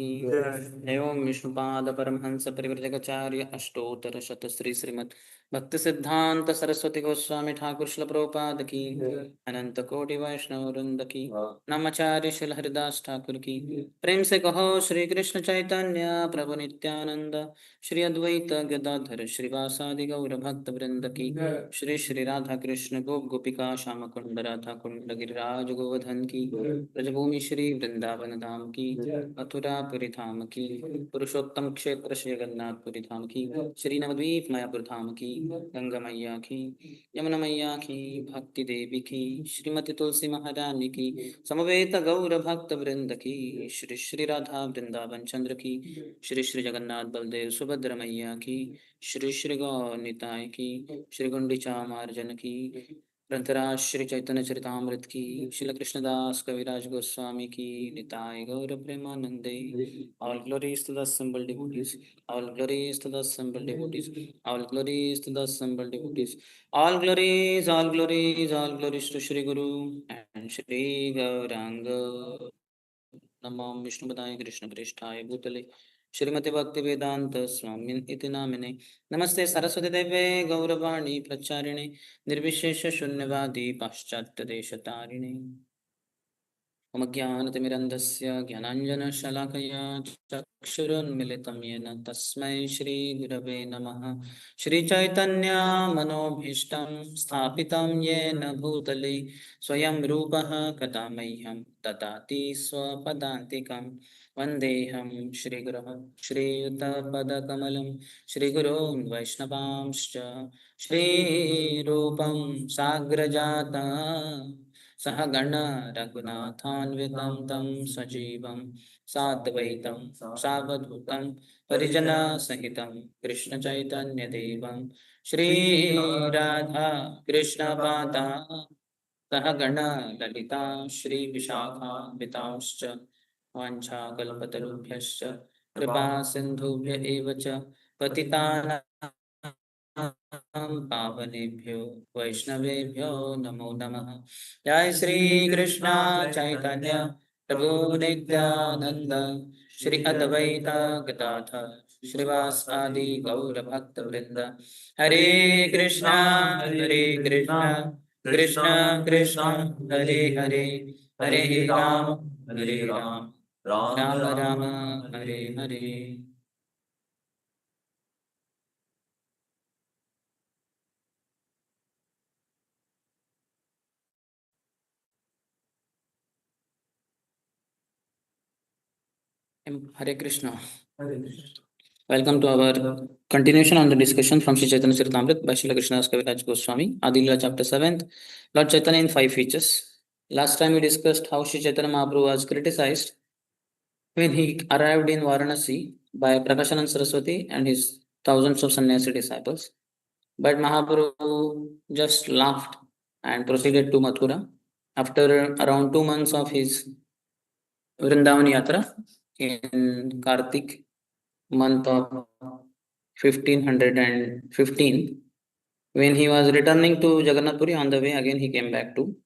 की जय। ओम विष्णुपाद परमहंस परिव्रजकाचार्य अष्टोत्तर शत श्री श्रीमद भक्ति सिद्धांत सरस्वती गोस्वामी ठाकुर श्रील प्रभुपाद की अनंत कोटि वैष्णव वृंद की नमाचार्य श्रील हरिदास ठाकुर की। प्रेम से कहो श्री कृष्ण चैतन्य प्रभु नित्यानंद श्री अद्वैत गदाधर श्रीवासादि गौर भक्त वृंद की। श्री श्री राधा कृष्ण गोप गोपिका श्याम कुंड राधा कुंड गिरिराज गोवर्धन की। ब्रजभूमि श्री वृंदावन धाम की। मथुरापुरी धाम की। पुरुषोत्तम क्षेत्र श्री जगन्नाथपुरी धाम की। श्री नवद्वीप मायापुर धाम की। गंगा मैया की, यमुना मैया की, भक्ति देवी की, श्रीमती तुलसी महारानी की, समवेत गौर भक्त वृंद की। श्री श्री राधा वृंदावन चंद्र की। श्री श्री जगन्नाथ बलदेव सुभद्र मैया की। श्री श्री गौर निताय की। श्री गुंडीचा मार्जन की। ग्रंथराज श्री चैतन्य चरितामृत की। श्रील कृष्णदास कविराज गोस्वामी की। निताय गौर प्रेमानंदे। All glories to the assembled devotees. All glories to the assembled devotees. All glories to the assembled devotees. All glories, all glories to Shri Guru and Shri Gauranga. नमो विष्णुपदाय कृष्ण प्रेष्ठाय भूतले श्रीमते भक्ति वेदांत स्वामी इति नामिने। नमस्ते सरस्वती देवे गौरवाणी प्रचारिणे निर्विशेष शून्यवादी पाश्चात्य देशतारिणे। मम ज्ञानतिमिरन्धस्य ज्ञानाञ्जनशलाकया चक्षुरुन्मिलितं येन तस्मै श्रीगुरवे नमः। श्रीचैतन्यमनोभीष्टं स्थापितं येन भूतले स्वयं रूपः कदा मह्यं ददाति स्वपदान्तिकं। वन्देऽहं श्रीगुरः श्रीयुतपदकमलं श्रीगुरून् वैष्णवांश्च श्रीरूपं साग्रजाता सह गण रघुनाथान्वितं तं सजीवं साद्वैतं सावधूतं परिजनसहितं कृष्णचैतन्यदेवं श्रीराधा कृष्णपादा सह गण ललिता श्रीविशाखान्वितांश्च वाञ्छाकल्पतरुभ्यश्च कृपा सिन्धुभ्य एव च पतितानां पावनेभ्यो वैष्णवेभ्यो नमो नमः। जय श्री कृष्ण चैतन्य प्रभु नित्यानंद श्री अद्वैत गदाधर श्रीवासादि गौर भक्त वृंद। हरे Krishna Krishna Krishna Hare Hare Hare Ram Ram Ram Hare Hare. Hare Krishna. Welcome to our continuation on the discussion from Sri Chaitanya Charitamrita by Srila Krishnadas Kaviraj Goswami, Adi-lila chapter 7, Lord Chaitanya in 5 features. Last time we discussed how Sri Chaitanya Mahaprabhu was criticized when he arrived in Varanasi by Prakashanand Saraswati and his thousands of sannyasi disciples. But Mahaprabhu just laughed and proceeded to Mathura. After around 2 months of his Vrindavan Yatra in Kartik month of 1515, when he was returning to Jagannath Puri, on the way again he came back to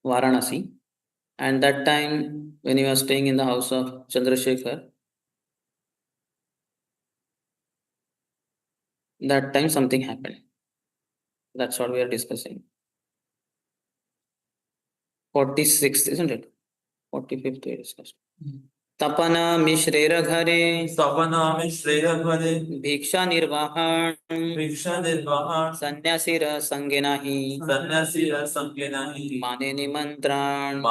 Varanasi. And that time when he was staying in the house of Chandrasekhar, that time something happened. That's what we are discussing. 46th, isn't it? 45th we discussed. तपन मिश्रेर घरे भिक्षा निर्वाहन सन्यासीर संगे नाही माने निमंत्रण।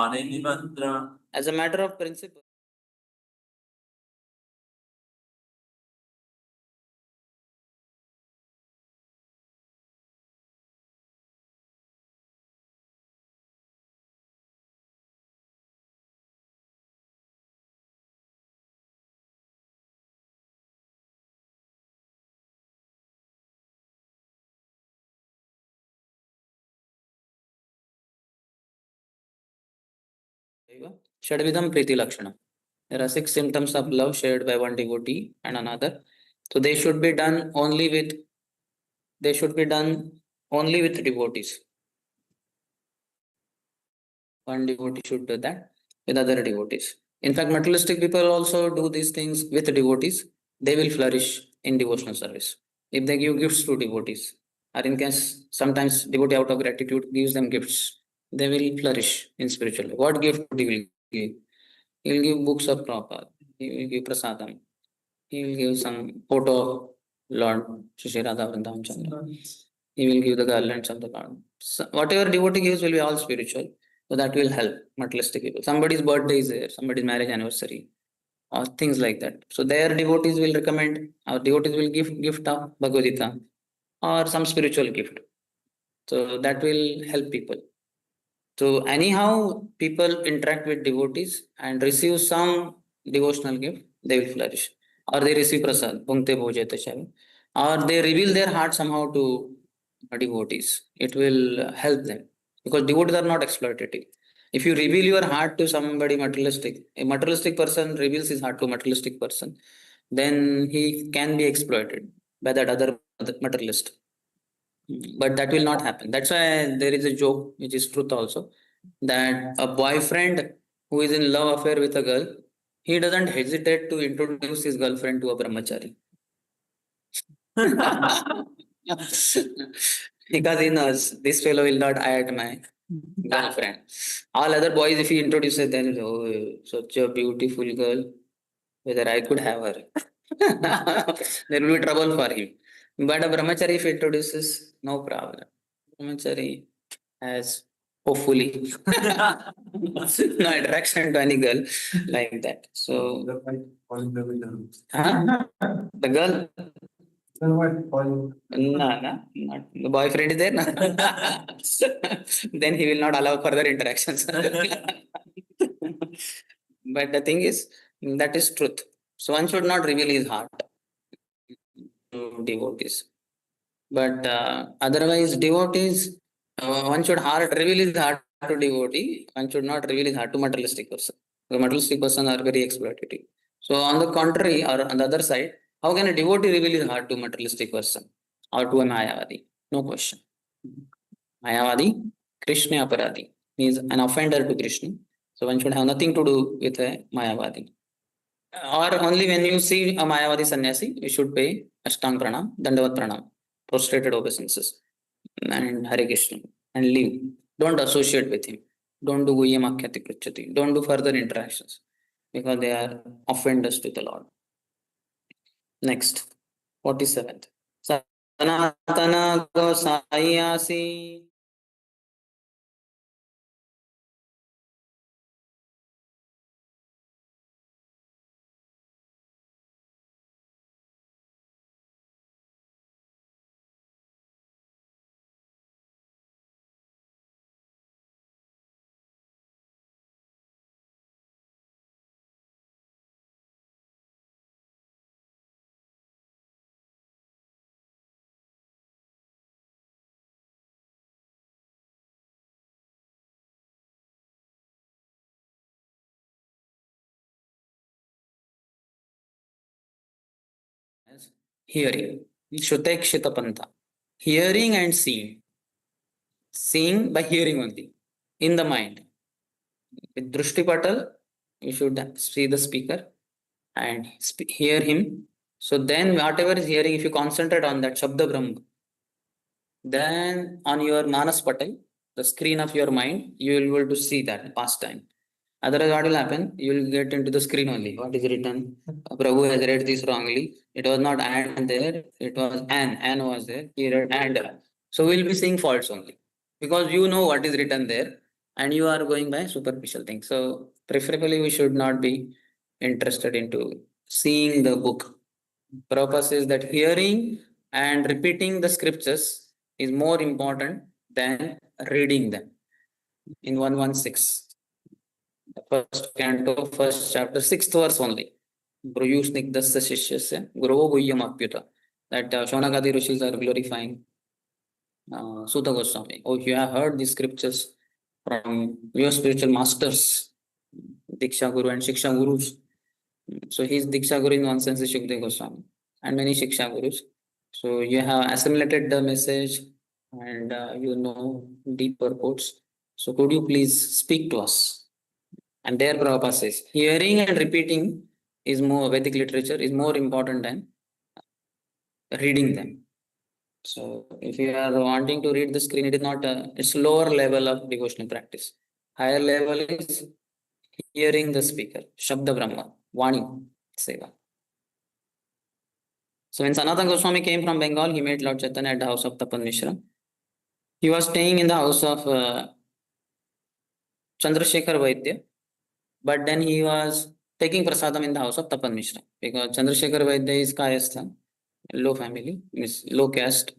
As a matter of principle, Shadvidam Priti Lakshana. There are 6 symptoms of love shared by one devotee and another. So they should be done only with devotees. One devotee should do that with other devotees. In fact, materialistic people also do these things with devotees. They will flourish in devotional service. If they give gifts to devotees, or in case sometimes devotee out of gratitude gives them gifts, they will flourish in spiritual life. What gift he will give? He will give books of Prabhupada. He will give prasadam. He will give some photo of Lord Shri Radha Vrindavan Chandra. He will give the garlands of the Lord. So whatever devotee gives will be all spiritual. So that will help materialistic people. Somebody's birthday is there, somebody's marriage anniversary, or things like that. So their devotees will recommend, our devotees will give gift of Bhagavad Gita or some spiritual gift. So that will help people. So anyhow, people interact with devotees and receive some devotional gift, they will flourish. Or they receive prasad, bhungte bhojete shave. Or they reveal their heart somehow to devotees. It will help them. Because devotees are not exploitative. If you reveal your heart to somebody materialistic, a materialistic person reveals his heart to a materialistic person, then he can be exploited by that other materialist. But that will not happen. That's why there is a joke, which is truth also, that a boyfriend who is in love affair with a girl, he doesn't hesitate to introduce his girlfriend to a brahmachari. Because he knows this fellow will not hide my girlfriend. All other boys, if he introduces, then oh, such a beautiful girl, whether I could have her. There will be trouble for him. But a brahmachari, if he introduces, no problem. Brahmachari has hopefully no attraction to any girl like that. So, huh? The girl, no, no, not the boyfriend is there. No? Then he will not allow further interactions. But the thing is, that is truth. So one should not reveal his heart to devotees. But otherwise, devotees, one should reveal his heart to devotee. One should not reveal his heart to materialistic person. The materialistic person are very exploitative. So on the contrary, or on the other side, how can a devotee reveal his heart to materialistic person or to a Mayavadi? No question. Mayavadi, Krishna Aparadi. He is an offender to Krishna. So one should have nothing to do with a Mayavadi. Or only when you see a Mayavadi sannyasi, you should pay Ashtang Pranam, Dandavat Pranam, prostrated obeisances, and Hare Krishna, and leave. Don't associate with him. Don't do Guhyam Akhyati Pruchati. Don't do further interactions because they are offenders to the Lord. Next, 47th. Sanatana Gosayasi. Hearing. Shutekshita Panta. Hearing and seeing. Seeing by hearing only. In the mind. With Drushti Patal, you should see the speaker and hear him. So then whatever is hearing, if you concentrate on that Shabda Brahma, then on your Manas Patal, the screen of your mind, you will be able to see that pastime. Otherwise, what will happen? You will get into the screen only. What is written? Prabhu has read this wrongly. It was not and there. It was an. An was there. He read and. So we'll be seeing faults only. Because you know what is written there and you are going by superficial things. So preferably we should not be interested into seeing the book. Purpose is that hearing and repeating the scriptures is more important than reading them. In 116. First canto, first chapter, sixth verse only. Guru Snigdasya Shishyasya, Guru Guhyam Apyuta. That Shonagadi Rishis are glorifying Sutta Goswami. Oh, you have heard these scriptures from your spiritual masters, Diksha Guru and Shiksha Gurus. So his Diksha Guru in one sense is Shukdev Goswami and many Shiksha Gurus. So you have assimilated the message and you know deep purports. So could you please speak to us? And there Prabhupada says, hearing and repeating is more, Vedic literature is more important than reading them. So if you are wanting to read the screen, it is not it's lower level of devotional practice. Higher level is hearing the speaker, Shabda Brahma, Vani, Seva. So when Sanatana Goswami came from Bengal, he met Lord Chaitanya at the house of Tapan Mishra. He was staying in the house of Chandrasekhar Vaidya, but then he was taking prasadam in the house of Tapan Mishra because Chandrasekhar Vaidya is Kayastha, low family, means low caste,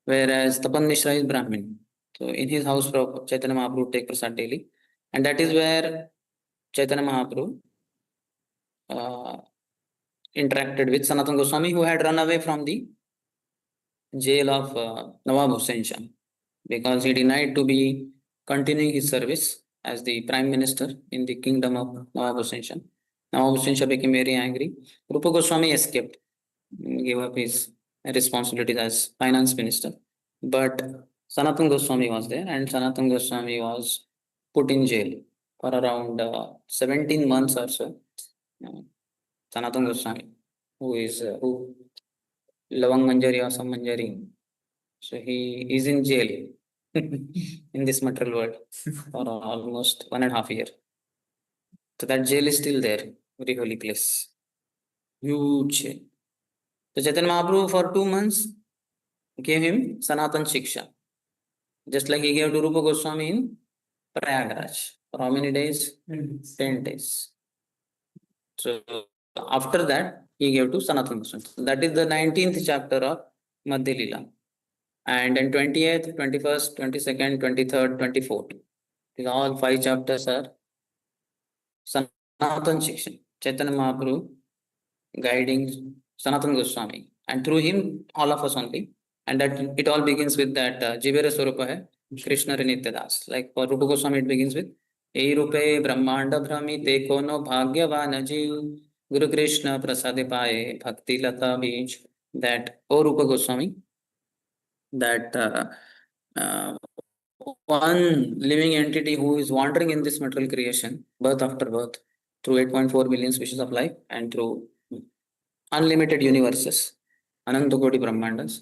whereas Tapan Mishra is Brahmin. So in his house, Chaitanya Mahaprabhu take prasad daily, and that is where Chaitanya Mahaprabhu uh, interacted with Sanatana Goswami, who had run away from the jail of Nawab Hussain Shah because he denied to be continuing his service as the prime minister in the kingdom of Nawab Hussain Shah. Nawab Hussain Shah became very angry. Rupa Goswami escaped, gave up his responsibilities as finance minister. But Sanatana Goswami was there, and Sanatana Goswami was put in jail for around 17 months or so. Sanatana Goswami, who Lavang Manjari or some Manjari. So he is in jail in this material world for almost 1.5 years. So that jail is still there, very holy place. Huge jail. So Chaitanya Mahaprabhu for 2 months gave him Sanatan Shiksha. Just like he gave to Rupa Goswami in Prayagraj. For how many days? 10 days. So after that, he gave to Sanatana Goswami. That is the 19th chapter of Adi-lila. And then 20th, 21st, 22nd, 23rd, 24th. These all 5 chapters are Sanatan Shiksha. Chaitanya Mahaprabhu guiding Sanatana Goswami. And through him, all of us only. And that it all begins with that Jivera Swarupa hai, Krishna Nitya Das. Like for Rupa Goswami, it begins with Ei Rupe Brahmanda Brahmi Te Kono Bhagyavana Jiv Guru Krishna Prasade Paye Bhakti Lata Beach. That O Rupa Goswami, that one living entity who is wandering in this material creation, birth after birth, through 8.4 billion species of life and through unlimited universes, Ananta Koti Brahmandas,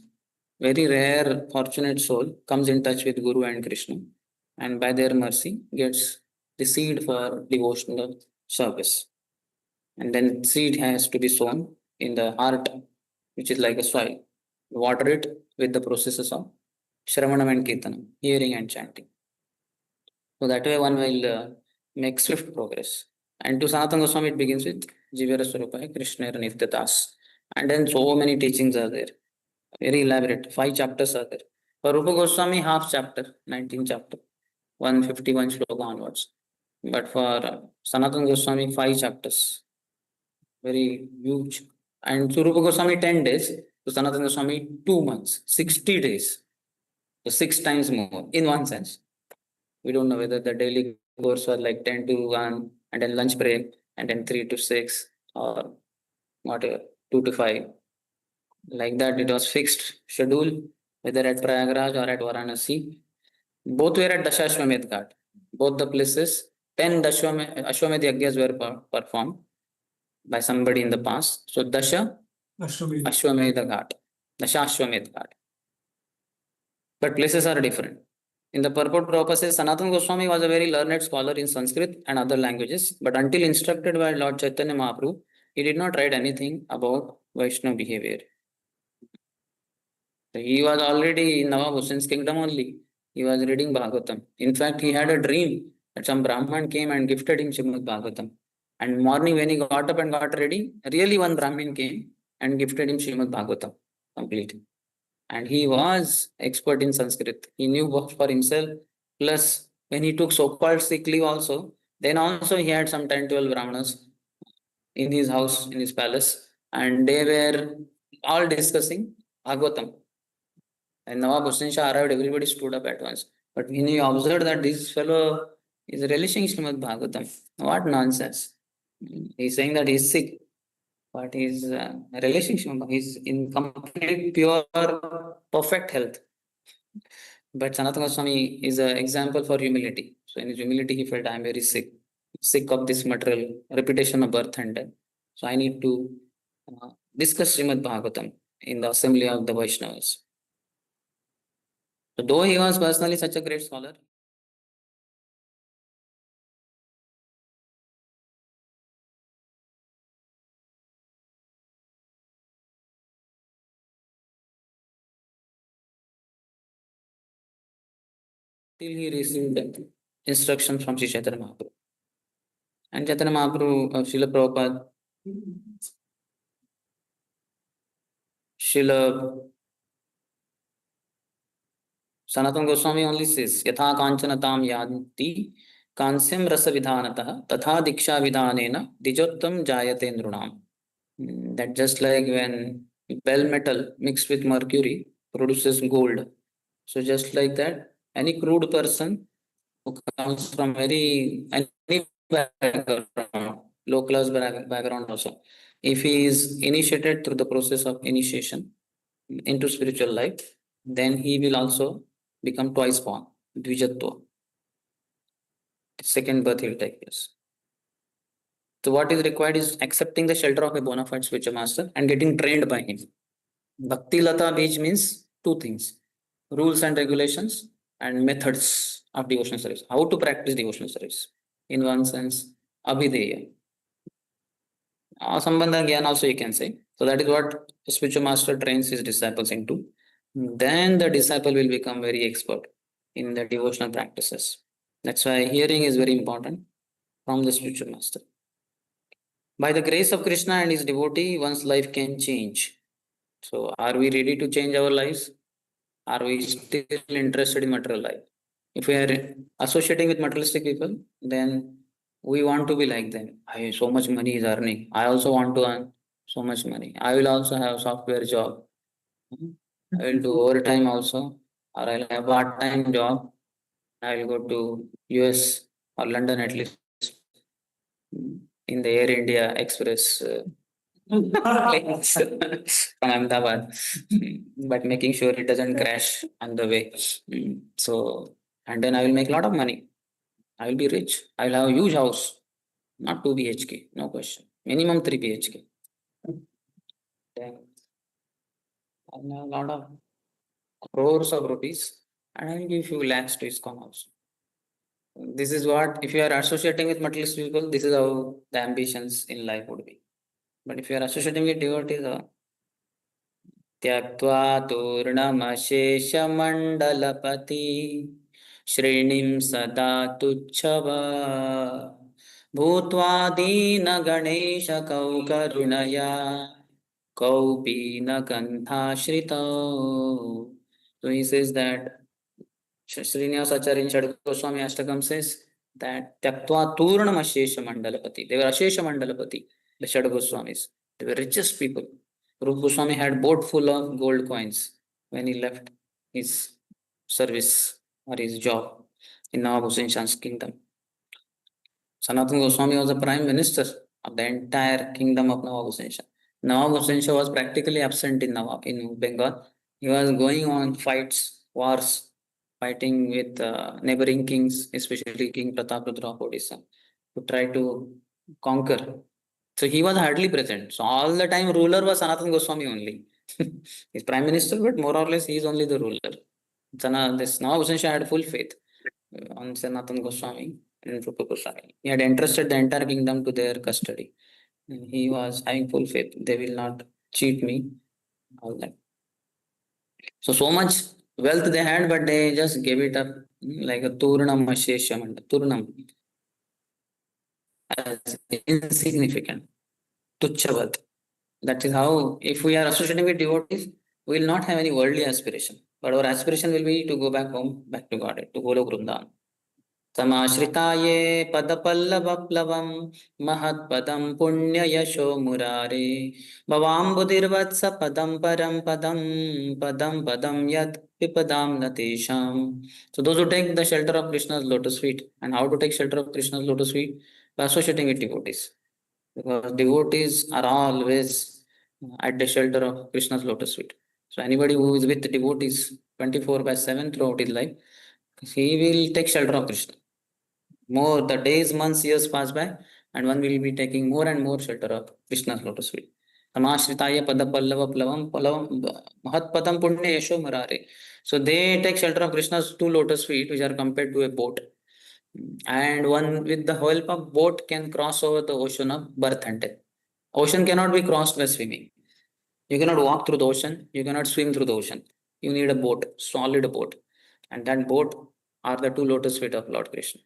very rare, fortunate soul comes in touch with Guru and Krishna, and by their mercy gets the seed for devotional service. And then seed has to be sown in the heart, which is like a soil. Water it with the processes of Shravanam and Kirtanam, hearing and chanting. So that way one will make swift progress. And to Sanatana Goswami, it begins with Jivera Swarupa, Krishna Nitya Das. And then so many teachings are there. Very elaborate. 5 chapters are there. For Rupa Goswami, half chapter, 19 chapter, 151 shloka onwards. But for Sanatana Goswami, 5 chapters. Very huge. And to Rupa Goswami, 10 days. To Sanatana Goswami, 2 months, 60 days. So 6 times more, in one sense. We don't know whether the daily course was like 10 to 1, and then lunch break, and then 3 to 6, or whatever, 2 to 5. Like that, it was fixed schedule, whether at Prayagraj or at Varanasi. Both were at Dashashwamedh Ghat. Both the places, 10 Ashwamedh Yajnas were performed by somebody in the past. So Dasha Ashwamedh Ghat, Dasha Ashwamedh Ghat. But places are different. In the purport, Prabhupada says Sanatana Goswami was a very learned scholar in Sanskrit and other languages, but until instructed by Lord Chaitanya Mahaprabhu, he did not write anything about Vaishnava behavior. So he was already in Nawab Hussein's kingdom only. He was reading Bhagavatam. In fact, he had a dream that some Brahman came and gifted him Srimad Bhagavatam. And morning when he got up and got ready, really one Brahmin came and gifted him Srimad Bhagavatam completely. And he was expert in Sanskrit. He knew books for himself. Plus, when he took so-called sick leave also, then also he had some 10, 12 Brahmanas in his house, in his palace, and they were all discussing Bhagavatam. And Nawab Hussain Shah arrived, everybody stood up at once. But when he observed that this fellow is relishing Srimad Bhagavatam, what nonsense. He's saying that he's sick, but he's relishing Srimad Bhagavatam. He's in complete, pure, perfect health. But Sanatana Goswami is an example for humility. So in his humility, he felt, I am very sick. sick of this material, repetition of birth and death. So I need to discuss Srimad Bhagavatam in the assembly of the Vaishnavas. So though he was personally such a great scholar, till he received instruction from Sri Chaitanya Mahaprabhu. And Chaitanya Mahaprabhu, Srila Prabhupada, Srila Sanatana Goswami only says, Yatha Kanchanatam Yanti Kansyam Rasa Vidhanatah Tatha Diksha Vidhanena Dijottam Jayate Nrunam. That just like when bell metal mixed with mercury produces gold. So just like that, any crude person who comes from any background, low class background also, if he is initiated through the process of initiation into spiritual life, then he will also become twice born, Dvijatva. Second birth he will take place. So what is required is accepting the shelter of a bona fide spiritual master and getting trained by him. Bhakti Lata Bij means two things: rules and regulations and methods of devotional service. How to practice devotional service? In one sense, Abhideya. Sambandha Gyan also you can say. So that is what the spiritual master trains his disciples into. Then the disciple will become very expert in the devotional practices. That's why hearing is very important from the spiritual master. By the grace of Krishna and his devotee, one's life can change. So, are we ready to change our lives? Are we still interested in material life? If we are associating with materialistic people, then we want to be like them. I so much money is earning. I also want to earn so much money. I will also have software job. I will do overtime also, or I'll have part-time job. I will go to US or London at least in the Air India Express planes from Ahmedabad, but making sure it doesn't crash on the way. So, and then I will make a lot of money. I will be rich. I will have a huge house, not 2 BHK, no question. Minimum 3 BHK. Then I will have a lot of crores of rupees, and I will give few lakhs to ISKCON also. This is what, if you are associating with materialist people, this is how the ambitions in life would be. But if you are associating with devotees, त्यक्त्वा तूर्णमशेषमण्डलपति श्रेणीं सदा तुच्छव भूत्वा दीनगणेशकौ करुणया कौपीनकण्ठाश्रितौ. So he says that Srinivasacharya in Shad Goswami Ashtakam says that Tyaktva Turnam Ashesha Mandalapati. They were Ashesha Mandalapati, the Shad Goswamis. They were richest people. Rupa Goswami had boat full of gold coins when he left his service or his job in Navabhusanshan's kingdom. Sanatana Goswami was the prime minister of the entire kingdom of Navabhusansha. Navabhusansha was practically absent in Bengal. He was going on fights, wars, fighting with neighboring kings, especially King Prataprudra of Odisha, to try to conquer. So he was hardly present. So all the time ruler was Sanatana Goswami only. He's prime minister, but more or less he is only the ruler. This Navabhusansha had full faith on Sanatana Goswami and Rupa Goswami. He had entrusted the entire kingdom to their custody. And he was having full faith. They will not cheat me. All that. So much wealth they had, but they just gave it up like a Turnam Ashesham and Turnam as insignificant. Tuchavat. That is how, if we are associating with devotees, we will not have any worldly aspiration. But our aspiration will be to go back home, back to God, to Golok Vrindavan. समाश्रिताये पदपल्लवप्लवं महत्पदं पुण्ययशो मुरारे भवाम्बुधिर्वत्स पदं परं पदं पदं पदं यत् विपदां न तेषाम्. So those who take the shelter of Krishna's lotus feet, and how to take shelter of Krishna's lotus feet? By associating with devotees. Because devotees are always at the shelter of Krishna's lotus feet. So anybody who is with the devotees 24/7 throughout his life, he will take shelter of Krishna. More the days, months, years pass by, and one will be taking more and more shelter of Krishna's lotus feet. Tamashritaya pada pallava plavam palavam mahat padam punya yesho marare. So they take shelter of Krishna's two lotus feet, which are compared to a boat. And one with the help of boat can cross over the ocean of birth and death. Ocean cannot be crossed by swimming. You cannot walk through the ocean. You cannot swim through the ocean. You need a boat, solid boat. And that boat are the two lotus feet of Lord Krishna.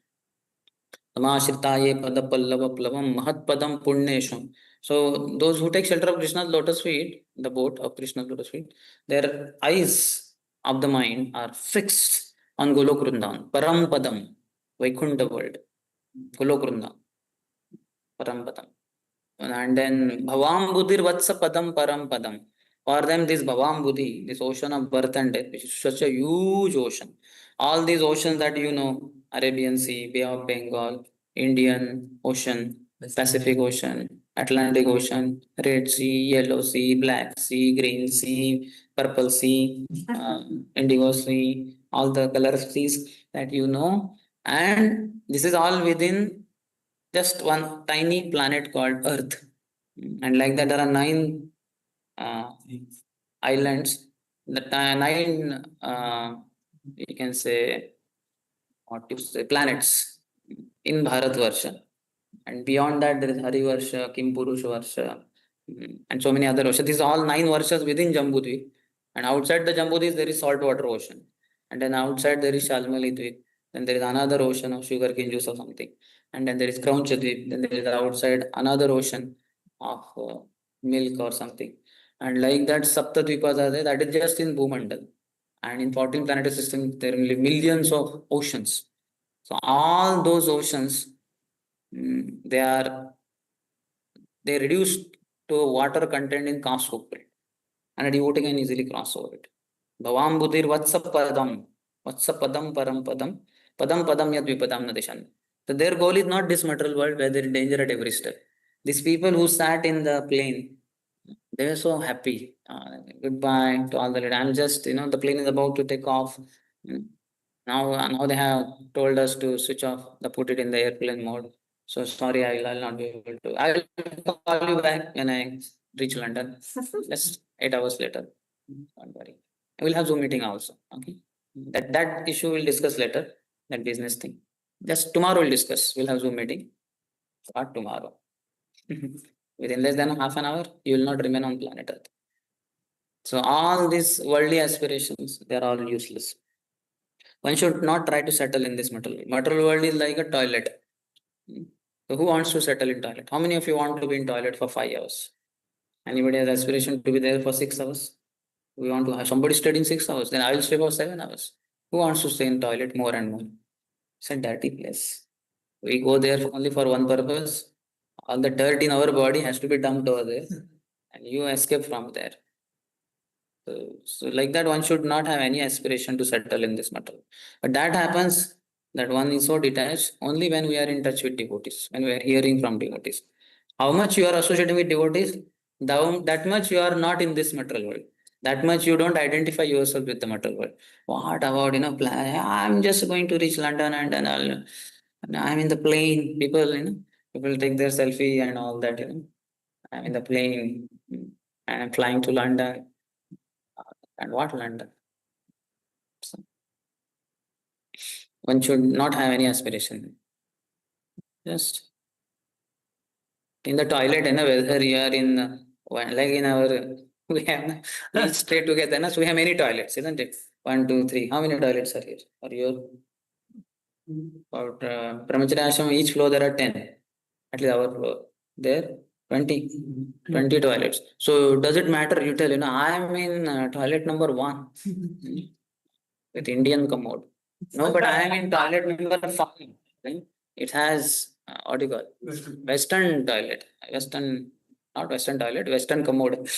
Tamashirtaye padapallavam mahatpadam punyesham. So those who take shelter of Krishna's lotus feet, the boat of Krishna's lotus feet, their eyes of the mind are fixed on Golok Vrindavan, Parampadam, Vaikunta world, Golok Vrindavan, Parampadam. And then Bhavam Buddhir Vatsa Padam Param Padam. For them, this Bhavam Buddhi, this ocean of birth and death, which is such a huge ocean. All these oceans that you know, Arabian Sea, Bay of Bengal, Indian Ocean, Pacific Ocean, Atlantic Ocean, Red Sea, Yellow Sea, Black Sea, Green Sea, Purple Sea, Indigo Sea, all the color seas that you know. And this is all within just one tiny planet called Earth. And like that, there are nine uh, islands, the nine, you can say, what you say, planets in Bharatvarsha. And beyond that, there is Harivarsha, Kimpurusha Varsha, and so many other oceans. These are all nine Varshas within Jambudvip. And outside the Jambudvip, there is saltwater ocean. And then outside, there is Shalmali Dvip. Then there is another ocean of sugarcane juice or something. And then there is Krauncha Dvip. Then there is outside another ocean of milk or something. And like that, Saptadvipas are there. That is just in Bhumandal. And in 14 planetary systems, there are millions of oceans. So all those oceans, they reduce to water content in calf's hook plate, and a devotee can easily cross over it. Bhavam buddhir vatsapadam param padam padam yad vipadam nadishan. So their goal is not this material world where there is danger at every step. These people who sat in the plane, they were so happy. Goodbye to all the leaders. I'm just, the plane is about to take off. Mm. Now they have told us to switch off, put it in the airplane mode. So sorry, I'll not be able to. I'll call you back when I reach London. Just 8 hours later. Don't worry. We'll have Zoom meeting also. Okay. That issue we'll discuss later. That business thing. Just tomorrow we'll discuss. We'll have Zoom meeting. Start tomorrow. Within less than half an hour, you will not remain on planet Earth. So all these worldly aspirations, they are all useless. One should not try to settle in this material world. Material world is like a toilet. So who wants to settle in toilet? How many of you want to be in toilet for 5 hours? Anybody has aspiration to be there for 6 hours? We want to have somebody studying 6 hours, then I will stay for 7 hours. Who wants to stay in toilet more and more? It's a dirty place. We go there only for one purpose. All the dirt in our body has to be dumped over there, and you escape from there. So like that, one should not have any aspiration to settle in this matter. But that happens that one is so detached only when we are in touch with devotees, when we are hearing from devotees. How much you are associating with devotees, that much you are not in this material world. That much you don't identify yourself with the material world. What about, I'm just going to reach London and then I'm in the plane. People take their selfie and all that, I'm in the plane and I'm flying to London. And what London? So one should not have any aspiration. Just in the toilet, whether you are in like in our we have let's stay together. So we have many toilets, isn't it? 1, 2, 3. How many toilets are here? Or your about Brahmacharya Ashram, each floor there are 10. At least our floor. There 20 toilets. So does it matter? You tell, I'm in toilet number 1 with Indian commode. No, but I am in toilet number 5. Right? It has what do you call Western toilet. Not Western toilet, Western commode.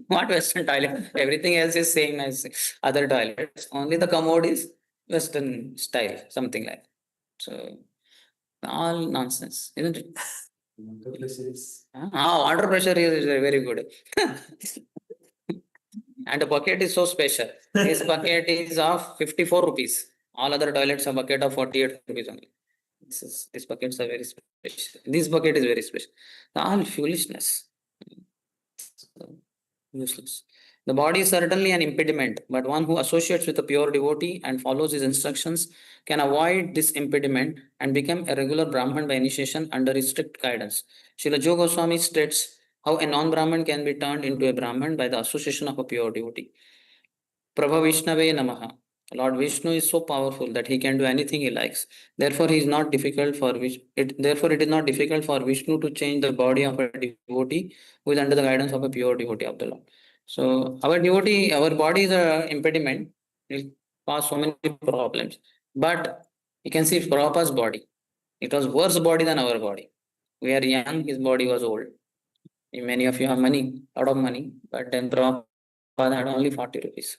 What Western toilet? Everything else is same as other toilets. Only the commode is Western style, something like that. So all nonsense, isn't it? Water pressure is very good. And the bucket is so special. This bucket is of 54 rupees. All other toilets are bucket of 48 rupees only. These buckets are very special. This bucket is very special. All foolishness. Useless. The body is certainly an impediment, but one who associates with a pure devotee and follows his instructions can avoid this impediment and become a regular Brahman by initiation under his strict guidance. Srila Jiva Goswami states how a non-Brahman can be turned into a Brahman by the association of a pure devotee. Prabha Vishnave Namaha. Lord Vishnu is so powerful that he can do anything he likes. Therefore, he is not difficult for therefore it is not difficult for Vishnu to change the body of a devotee who is under the guidance of a pure devotee of the Lord. So our body is an impediment. It will cause so many problems. But you can see Prabhupada's body. It was worse body than our body. We are young, his body was old. Many of you have money, lot of money, but then Prabhupada had only 40 rupees.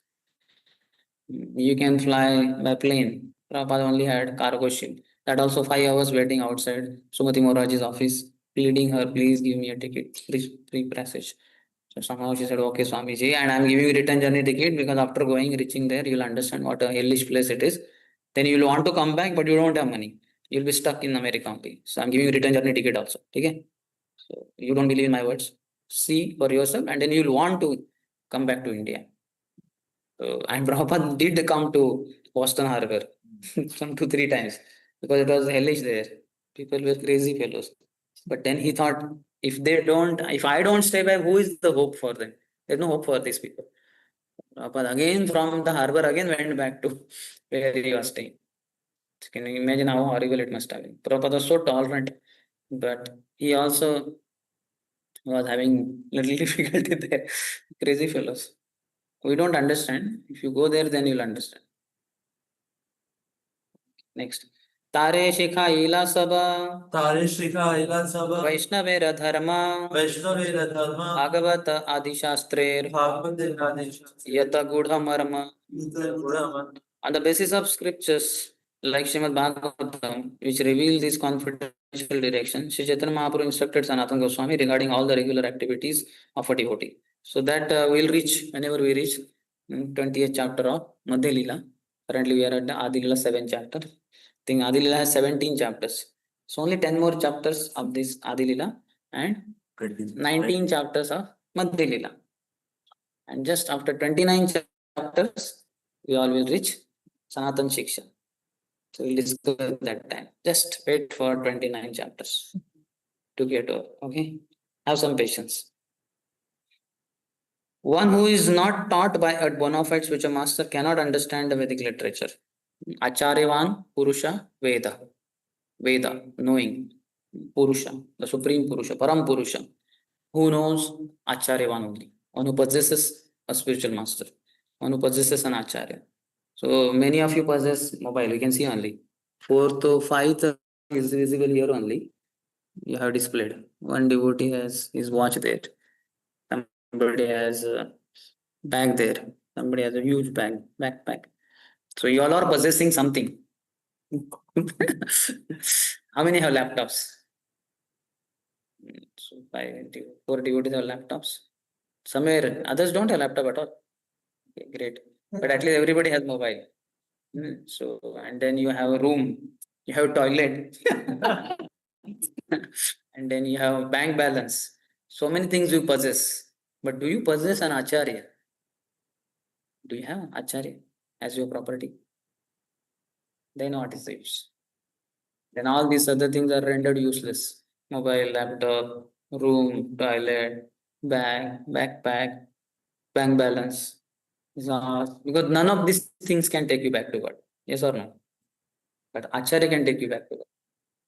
You can fly by plane. Prabhupada only had cargo ship. That also 5 hours waiting outside Sumati Moraji's office, pleading her, please give me a ticket, free passage. So somehow she said, okay, Swamiji, and I'm giving you return journey ticket because after reaching there, you'll understand what a hellish place it is. Then you'll want to come back, but you don't have money. You'll be stuck in America only. So I'm giving you return journey ticket also. Okay? So you don't believe in my words. See for yourself, and then you'll want to come back to India. And Prabhupada did come to Boston Harbor some 2, 3 times because it was hellish there. People were crazy fellows. But then he thought, if I don't stay back, who is the hope for them? There's no hope for these people. Prabhupada again from the harbor again went back to where he was staying. So can you imagine how horrible it must have been? Prabhupada was so tolerant, but he also was having little difficulty there. Crazy fellows. We don't understand. If you go there, then you'll understand. Next. तारे शिखाइला सब वैष्णवेर धर्म भागवत आदिशास्त्रेर यत गूढ़मर्म. On the basis of scriptures like Srimad Bhagavatam, which reveal this confidential direction, Sri Chaitanya Mahaprabhu instructed Sanatana Goswami regarding all the regular activities of a devotee. So that we'll reach whenever we reach 20th chapter of Adi-lila. Currently we are at the Adi-lila 7th chapter. I think Adi-lila has 17 chapters. So only 10 more chapters of this Adi-lila and 19 chapters of Madhya-lila. And just after 29 chapters, we all will reach Sanatan Shiksha. So we'll discuss that time. Just wait for 29 chapters to get over. Okay? Have some patience. One who is not taught by a bona fide spiritual master cannot understand the Vedic literature. Acharyavan Purusha Veda. Veda, knowing. Purusha, the Supreme Purusha, Param Purusha. Who knows? Acharyavan only. One who possesses a spiritual master. One who possesses an Acharya. So many of you possess mobile, you can see only. 4th, 5th is visible here only. You have displayed. One devotee has his watch there. Somebody has a bag there. Somebody has a huge backpack. So you all are possessing something. How many have laptops? So 4 devotees have laptops. Somewhere others don't have laptop at all. Okay, great. But at least everybody has mobile. So and then you have a room, you have a toilet, and then you have bank balance. So many things you possess. But do you possess an acharya? Do you have acharya as your property? Then what is the use? Then all these other things are rendered useless. Mobile, laptop, room, toilet, bag, backpack, bank balance. Because none of these things can take you back to God. Yes or no? But Acharya can take you back to God.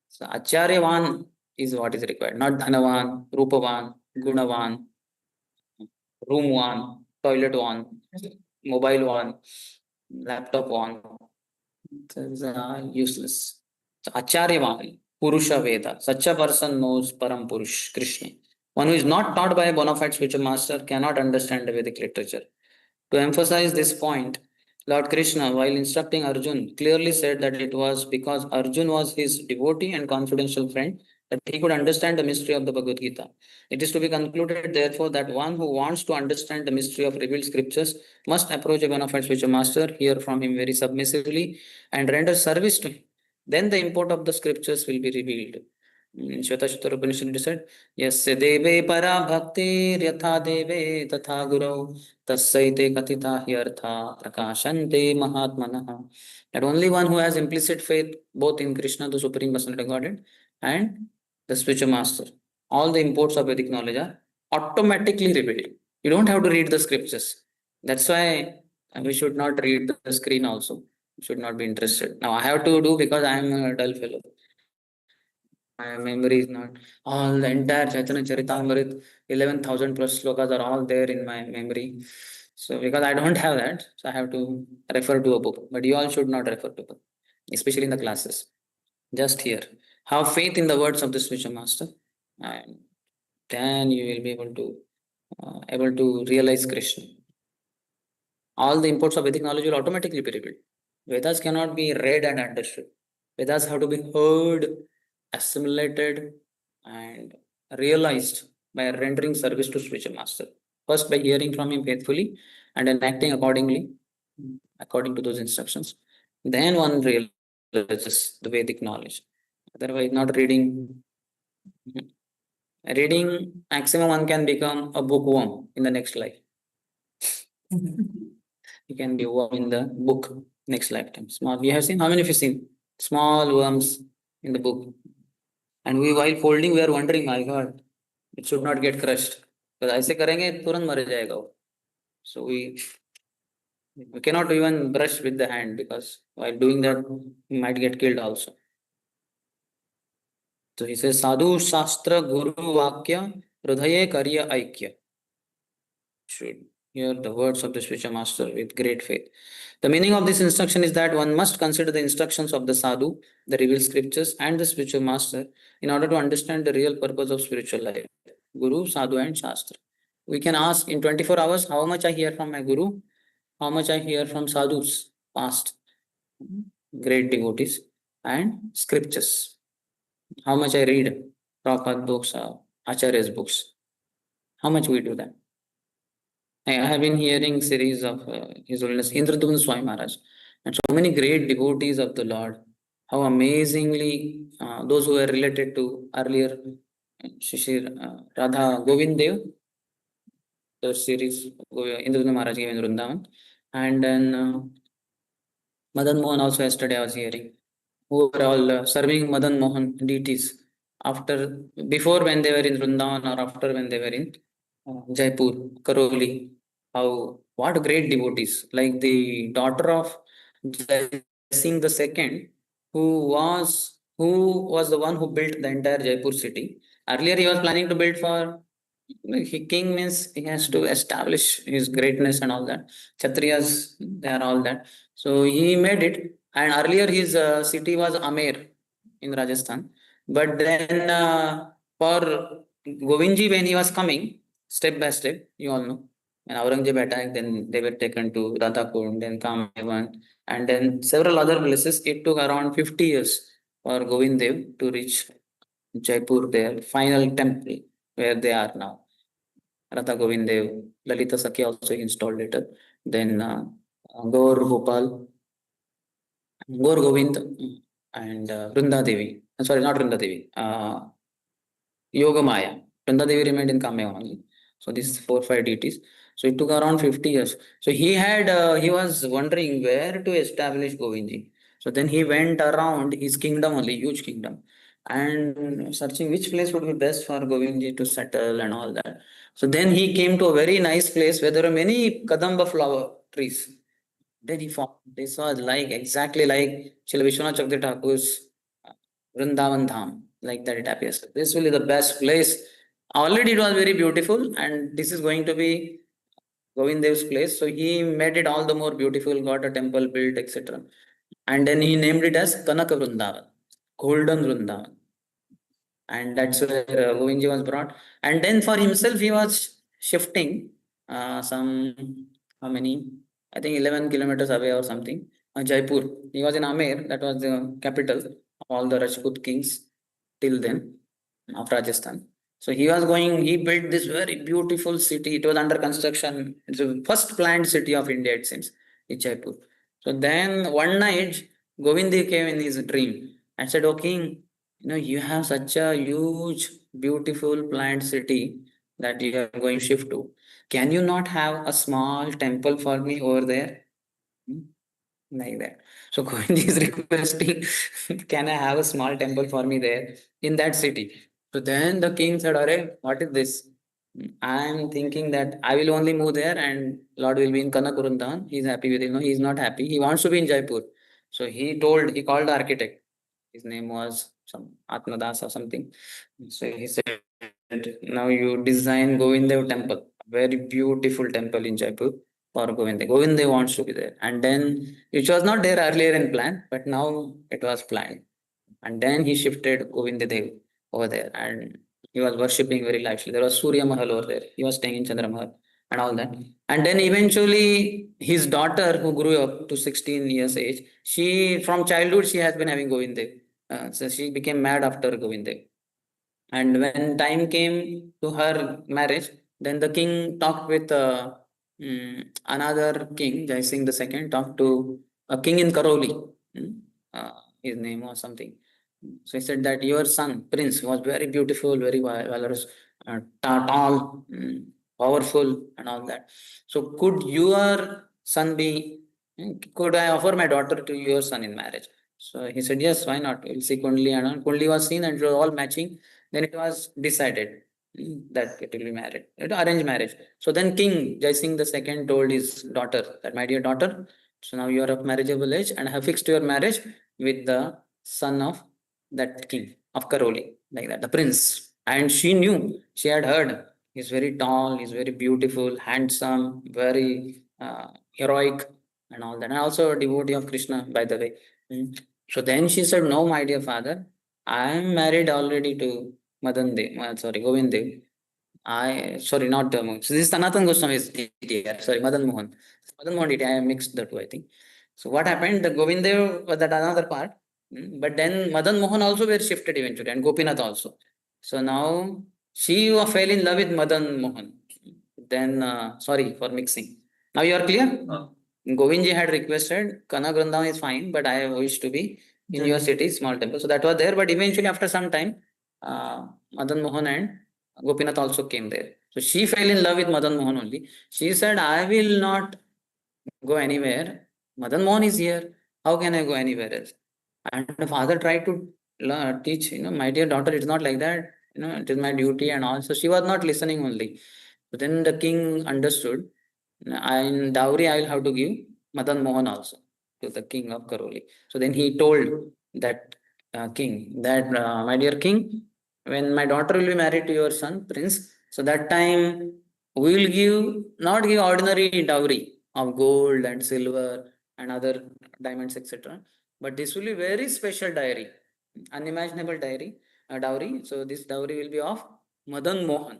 So Acharyavan is what is required, not Dhanavan, Rupavan, Gunavan, Roomvan, toilet one, mobile one, laptop one. These are useless. So Acharyavan, Purusha Veda. Such a person knows Param Purush, Krishna. One who is not taught by a bona fide spiritual master cannot understand the Vedic literature. To emphasize this point, Lord Krishna, while instructing Arjun, clearly said that it was because Arjun was his devotee and confidential friend that he could understand the mystery of the Bhagavad Gita. It is to be concluded, therefore, that one who wants to understand the mystery of revealed scriptures must approach a bona fide spiritual master, hear from him very submissively, and render service to him. Then the import of the scriptures will be revealed. Shvetashvatara Upanishad said, Yasya deve para bhakti yatha deve tatha guru tassaite katita hyartha prakashante mahatmanaha. That only one who has implicit faith both in Krishna, the Supreme Personality of Godhead, and the spiritual master, all the imports of Vedic knowledge are automatically revealed. You don't have to read the scriptures. That's why we should not read the screen also. Should not be interested. Now I have to do because I am a dull fellow. My memory is not all the entire Chaitanya Charitamrita, 11,000 plus slokas are all there in my memory. So because I don't have that, so I have to refer to a book. But you all should not refer to a book, especially in the classes. Just hear. Have faith in the words of the spiritual master, and then you will be able to realize Krishna. All the imports of Vedic knowledge will automatically be revealed. Vedas cannot be read and understood. Vedas have to be heard, assimilated, and realized by rendering service to spiritual master. First, by hearing from him faithfully and then acting accordingly, according to those instructions. Then one realizes the Vedic knowledge. Otherwise, not reading. Reading, maximum one can become a bookworm in the next life. You can be a worm in the book next lifetime. Small. We have seen, how many of you seen small worms in the book? And we, while folding, we are wondering, my God, it should not get crushed. Because ऐसे करेंगे तुरंत मर जाएगा वो. So we cannot even brush with the hand because while doing that, we might get killed also. So he says, Sadhu Shastra Guru Vakya Hridaye Karya Aikya. Should hear the words of the spiritual master with great faith. The meaning of this instruction is that one must consider the instructions of the sadhu, the revealed scriptures, and the spiritual master in order to understand the real purpose of spiritual life. Guru, sadhu, and shastra. We can ask in 24 hours how much I hear from my guru, how much I hear from sadhus, past great devotees, and scriptures. How much I read Prabhupada books, Acharya's books. How much we do that? I have been hearing series of His Holiness Indradumna Swami Maharaj and so many great devotees of the Lord. How amazingly those who were related to earlier Shishir Radha Govind Dev, the series Indradumna Maharaj gave in Vrindavan, and then Madan Mohan also yesterday I was hearing, who were all serving Madan Mohan deities after, before when they were in Vrindavan or after when they were in Jaipur, Karoli. How, what great devotees, like the daughter of Jai Singh the second, who was the one who built the entire Jaipur city. Earlier he was planning to build for king, means he has to establish his greatness and all that. Kshatriyas, they are all that. So he made it, and earlier his city was Amer in Rajasthan. But then for Govindji, when he was coming, step by step, you all know, and Aurangzeb attacked, then they were taken to Radhakund, then Kamevan, and then several other places. It took around 50 years for Govind Dev to reach Jaipur, their final temple, where they are now. Radha Govind Dev, Lalita Sakya also installed later. Then Gaur Gopal, Gaur Govind, and Vrinda Devi. Sorry, not Vrinda Devi. Yoga Maya. Vrinda Devi remained in Kamya only. So these 4 5 deities. So it took around 50 years. So he was wondering where to establish Govindji. So then he went around his kingdom only, huge kingdom, and searching which place would be best for Govindji to settle and all that. So then he came to a very nice place where there are many Kadamba flower trees. Then he found this was like exactly like Srila Vishwanath Chakravarti Thakur's Vrindavan Dham, like that it appears. This will be the best place. Already it was very beautiful, and this is going to be Govind Dev's place. So he made it all the more beautiful, got a temple built, etc. And then he named it as Kanaka Vrindavan, Golden Vrindavan. And that's where Govindji was brought. And then for himself, he was shifting how many? I think 11 kilometers away or something. Jaipur. He was in Amer, that was the capital of all the Rajput kings till then. of Rajasthan. So he built this very beautiful city. It was under construction. It's the first planned city of India, it seems, in Jaipur. So then one night, Govindi came in his dream and said, "Oh king, you have such a huge, beautiful planned city that you are going to shift to. Can you not have a small temple for me over there?" Hmm? Like that. So Govinda is requesting, "Can I have a small temple for me there in that city?" So then the king said, "Arey, what is this? I'm thinking that I will only move there and Lord will be in Kanakurundan. He's happy with it. No, he's not happy. He wants to be in Jaipur." So he called the architect. His name was some Atmadas or something. So he said, "Now you design Govindev temple, very beautiful temple in Jaipur for Govinda. Govinda wants to be there." And then, which was not there earlier in plan, but now it was planned. And then he shifted Govinda Dev over there and he was worshipping very lively. There was Surya Mahal over there. He was staying in Chandra Mahal and all that. And then eventually his daughter, who grew up to 16 years age, she from childhood she has been having Govinda. So she became mad after Govinda. And when time came to her marriage, then the king talked with another king, Jai Singh II, talked to a king in Karoli. Uh, his name was something. So he said that your son, Prince, was very beautiful, very valorous, tall, powerful, and all that. So could your son be, could I offer my daughter to your son in marriage? So he said, yes, why not? We'll see Kundli, and all. Kundli was seen and it was all matching. Then it was decided that it will be married. It arranged marriage. So then King Jai Singh II told his daughter that, "My dear daughter, so now you are of marriageable age and I have fixed your marriage with the son of that king of Karoli," like that, the prince. And she knew, she had heard, he's very tall, he's very beautiful, handsome, very heroic, and all that. And also a devotee of Krishna, by the way. Mm. So then she said, "No, my dear father, I am married already to Govind Dev. I sorry, not so this is Sanatan Goswami's DTR. Sorry, Madan Mohan. Madan Mohan DTR. I mixed the two, I think. So what happened? The Govindev was that another part, but then Madan Mohan also were shifted eventually, and Gopinath also. So now she fell in love with Madan Mohan. Then sorry for mixing. Now you are clear. Govindji had requested Kana Vrindavan is fine, but I wish to be in your city, small temple. So that was there, but eventually after some time, Madan Mohan and Gopinath also came there. So she fell in love with Madan Mohan only. She said, "I will not go anywhere. Madan Mohan is here. How can I go anywhere else?" And the father tried to teach, "My dear daughter, it's not like that. It is my duty and all." So she was not listening only. But then the king understood. In dowry, I will have to give Madan Mohan also to the king of Karoli. So then he told that king that, "My dear king, when my daughter will be married to your son, Prince, so that time we will not give ordinary dowry of gold and silver and other diamonds, etc. But this will be very special unimaginable dowry. So this dowry will be of Madan Mohan.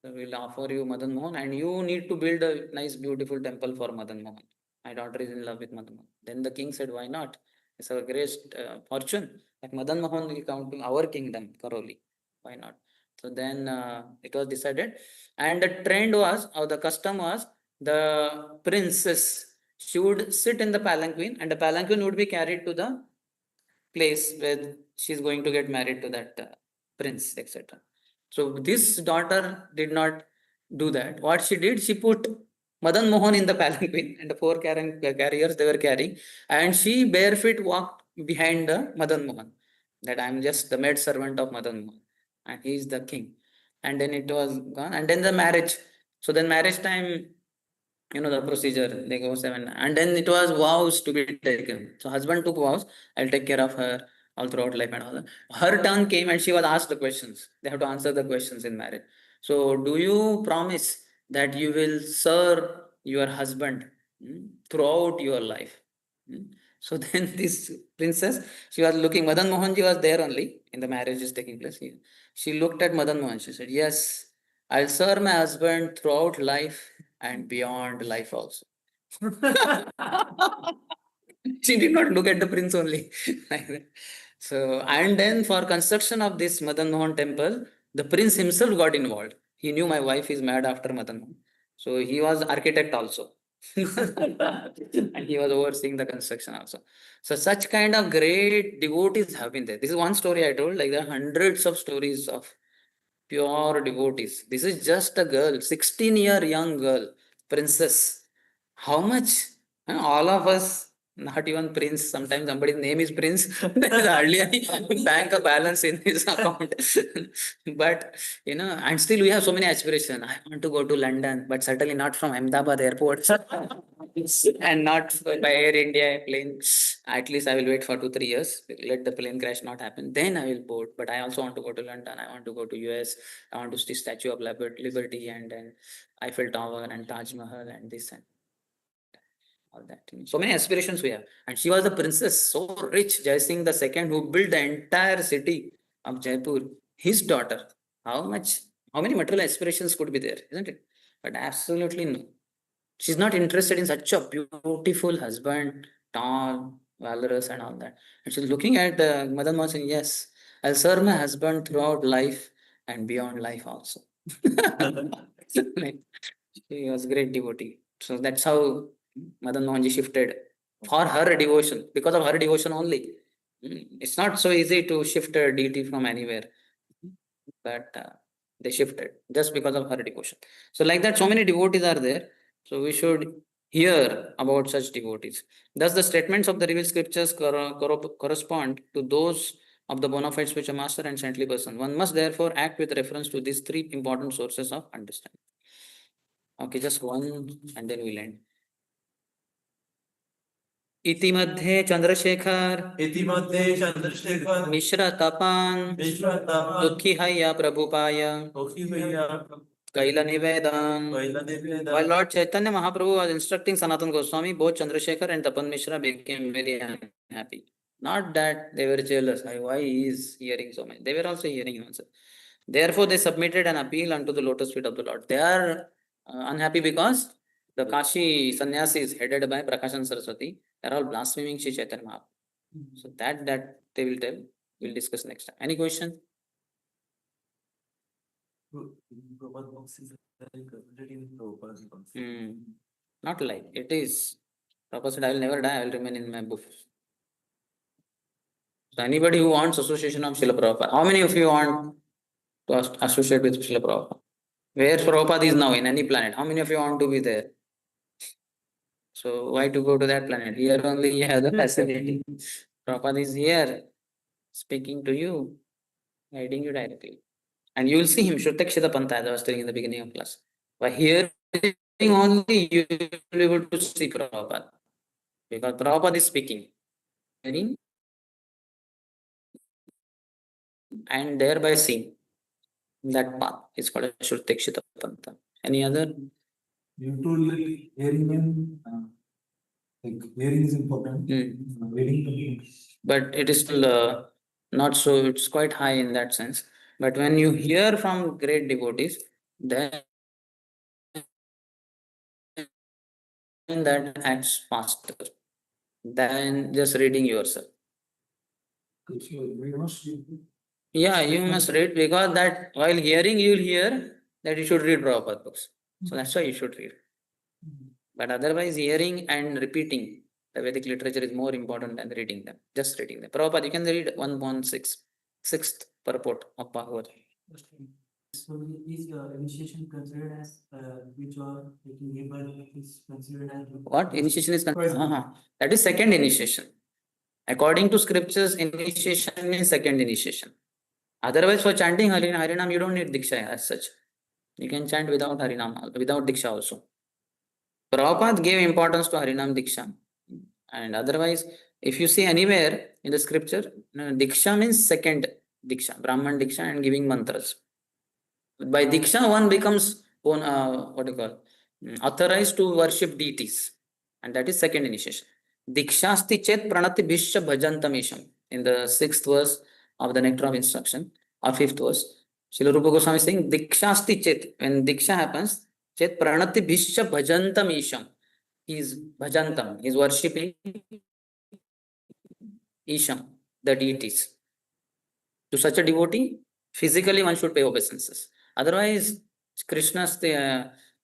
So we'll offer you Madan Mohan, and you need to build a nice, beautiful temple for Madan Mohan. My daughter is in love with Madan Mohan." Then the king said, "Why not? It's a great fortune that Madan Mohan will come to our kingdom, Karoli. Why not?" So then it was decided, and the trend was, or the custom was, the princess, she would sit in the palanquin, and the palanquin would be carried to the place where she's going to get married to that prince, etc. So this daughter did not do that. What she did, she put Madan Mohan in the palanquin and the four carriers they were carrying, and she barefoot walked behind the Madan Mohan. That I'm just the maid servant of Madan Mohan, and he is the king. And then it was gone, and then the marriage. So then marriage time, the procedure, they go 7, and then it was vows to be taken. So husband took vows, "I'll take care of her all throughout life," and all that. Her turn came and she was asked the questions. They have to answer the questions in marriage. So, "Do you promise that you will serve your husband throughout your life?" Hmm. So then this princess, she was looking, Madan Mohanji was there only in the marriage is taking place here. She looked at Madan Mohan, she said, "Yes, I'll serve my husband throughout life and beyond life also." She did not look at the prince only. Like that. So, and then for construction of this Madan Mohan temple, the prince himself got involved. He knew my wife is mad after Madan Mohan. So he was architect also. And he was overseeing the construction also. So such kind of great devotees have been there. This is one story I told, like there are hundreds of stories of pure devotees. This is just a girl, 16-year young girl, princess. How much? All of us, not even prince. Sometimes somebody's name is prince. There is hardly any bank balance in his account. But and still we have so many aspirations. I want to go to London, but certainly not from Ahmedabad airport. And not by Air India plane. At least I will wait for 2-3 years. Let the plane crash not happen. Then I will board. But I also want to go to London. I want to go to US. I want to see Statue of Liberty and then Eiffel Tower and Taj Mahal and this and all that. So many aspirations we have. And she was the princess, so rich. Jai Singh the second, who built the entire city of Jaipur, his daughter. How many material aspirations could be there, isn't it? But absolutely no. She's not interested in such a beautiful husband, tall, valorous, and all that. And she's looking at Madan Mohan saying, yes, I'll serve my husband throughout life and beyond life also. Like, she was a great devotee. So that's how Madan Mohanji shifted for her devotion, because of her devotion only. It's not so easy to shift a deity from anywhere, but they shifted just because of her devotion. So, like that, so many devotees are there. So, we should hear about such devotees. Thus, the statements of the revealed scriptures correspond to those of the bona fide spiritual master and saintly person. One must therefore act with reference to these three important sources of understanding. Okay, just one and then we'll end. इतिमध्ये Chandrashekhar मिश्र तपान दुखी हैया प्रभुपाय Kaila Nivedan. While Lord Chaitanya Mahaprabhu was instructing Sanatana Goswami, both Chandrasekhar and Tapan Mishra became very unhappy. Not that they were jealous, why he is hearing so much. They were also hearing him also. Therefore, they submitted an appeal unto the lotus feet of the Lord. They are unhappy because the Kashi sannyasis headed by Prakashan Saraswati, they are all blaspheming Shri Chaitanya Mahaprabhu. So that they will tell. We'll discuss next time. Any question? Not like it is. Prabhupada said, I will never die, I will remain in my book. So anybody who wants association of Srila Prabhupada, how many of you want to associate with Srila Prabhupada? Where Prabhupada is now, in any planet, how many of you want to be there? So why to go to that planet? Here only you have the facility. Prabhupada is here, speaking to you, guiding you directly. And you will see him, Shrutakshita Panta, as I was telling in the beginning of class. By hearing only, you will be able to see Prabhupada. Because Prabhupada is speaking. Hearing and thereby seeing. That path is called Shrutakshita Panta. Any other? You told like hearing like hearing is important. Reading. But it is still not so, it's quite high in that sense. But when you hear from great devotees, then that acts faster than just reading yourself. Yeah, you must read, because that while hearing you will hear that you should read Prabhupada books. So that's why you should read. But otherwise, hearing and repeating the Vedic literature is more important than reading them. Just reading them. Prabhupada, you can read 1.6, sixth purport of Bhagavad. So is initiation considered as which are taking labor is considered as what? Initiation is considered? That is second initiation. According to scriptures, initiation means second initiation. Otherwise, for chanting Harinam, you don't need Diksha as such. You can chant without Harinam, without Diksha also. Prabhupada gave importance to Harinam Diksha. And otherwise, if you see anywhere in the scripture, Diksha means second Diksha, Brahman Diksha and giving mantras. By Diksha, one becomes authorized to worship deities. And that is second initiation. Dikshasti chet pranati bhishya bhajantamisham. In the 6th verse of the Nectar of Instruction, or 5th verse, Srila Rupa Goswami is saying, Dikshasti chet, when Diksha happens, chet pranati bhishya bhajantamisham. He is bhajantam, he is worshipping Isham. the deities. To such a devotee, physically one should pay obeisances. Otherwise, Krishna's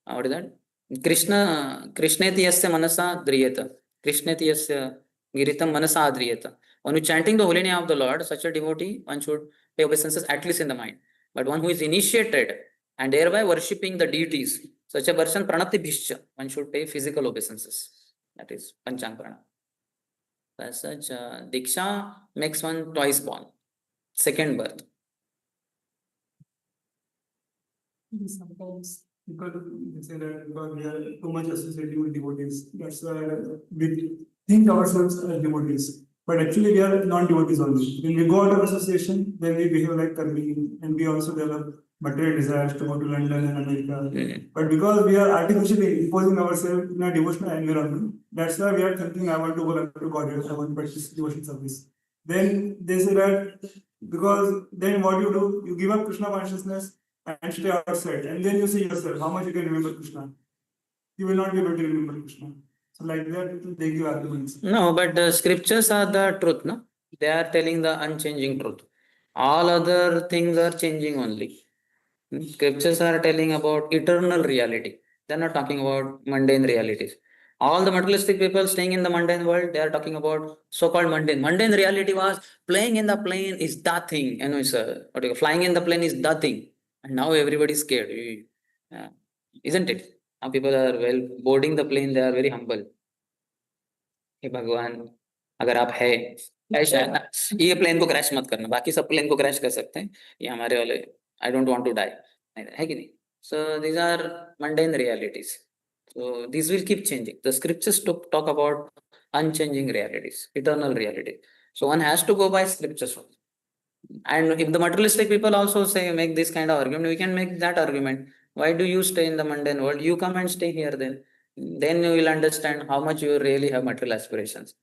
what is that? Krishneti yasya manasa driyata. Krishneti yasya giritam manasa adriyata. When you chanting the holy name of the Lord, such a devotee, one should pay obeisances at least in the mind. But one who is initiated and thereby worshipping the deities, such a person pranati bhishya, one should pay physical obeisances. That is panchang prana. As such, diksha makes one twice born, second birth. Sometimes people say that because we are too much associated with devotees, that's why we think ourselves as devotees. But actually, we are non-devotees only. When we go out of association, then we behave like karmi, and we also develop material desires to go to London and America. But because we are artificially imposing ourselves in a devotional environment, that's why we are thinking, I want to go to God, I want to practice devotion service. Then they say that because then what do? You give up Krishna consciousness and stay outside, and then you see yourself how much you can remember Krishna. You will not be able to remember Krishna. So like that, they give arguments. No, but the scriptures are the truth, no? They are telling the unchanging truth. All other things are changing only. Scriptures are telling about eternal reality. They are not talking about mundane realities. All the materialistic people staying in the mundane world, they are talking about so-called mundane. Mundane reality was playing in the plane is that thing. You know, it's flying in the plane is that thing. And now everybody is scared. Isn't it? Now people are boarding the plane, they are very humble. हे भगवान, अगर आप है ऐसा है ना, ये plane को crash मत करना, बाकी सब प्लेन को क्रैश कर सकते हैं, ये हमारे वाले I don't want to die, है कि नहीं? So these are mundane realities. So these will keep changing. The scriptures talk about unchanging realities, eternal reality. So one has to go by scriptures. And if the materialistic people also say make this kind of argument, we can make that argument. Why do you stay in the mundane world? You come and stay here then. Then you will understand how much you really have material aspirations.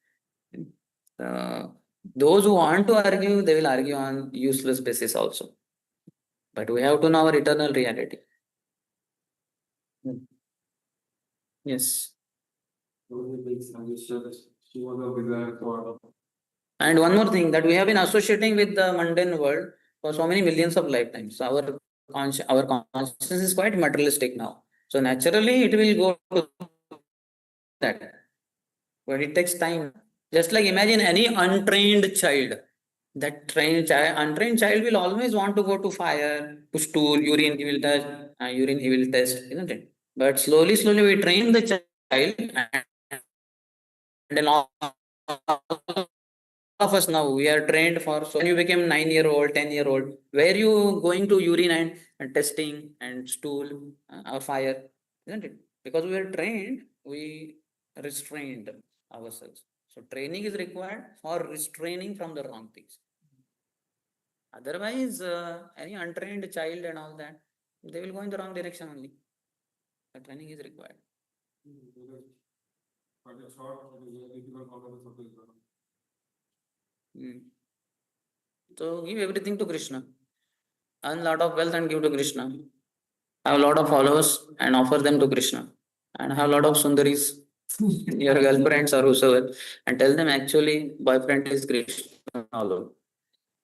Those who want to argue, they will argue on useless basis also. But we have to know our eternal reality. Yes. And one more thing, that we have been associating with the mundane world for so many millions of lifetimes. So our consciousness is quite materialistic now. So naturally it will go to that. But it takes time. Just like imagine any untrained child. That untrained child will always want to go to fire, to stool, urine he will touch, urine he will test, isn't it? But slowly we train the child, and then all of us now, we are trained for, so when you became 9-year-old, 10-year-old, where you going to urine and testing and stool or fire, isn't it? Because we are trained, we restrained ourselves. So training is required for restraining from the wrong things. Otherwise, any untrained child and all that, they will go in the wrong direction only. The training is required. So give everything to Krishna. Earn a lot of wealth and give to Krishna. Have a lot of followers and offer them to Krishna. And have a lot of sundaris, your girlfriends or whosoever, and tell them actually boyfriend is Krishna alone.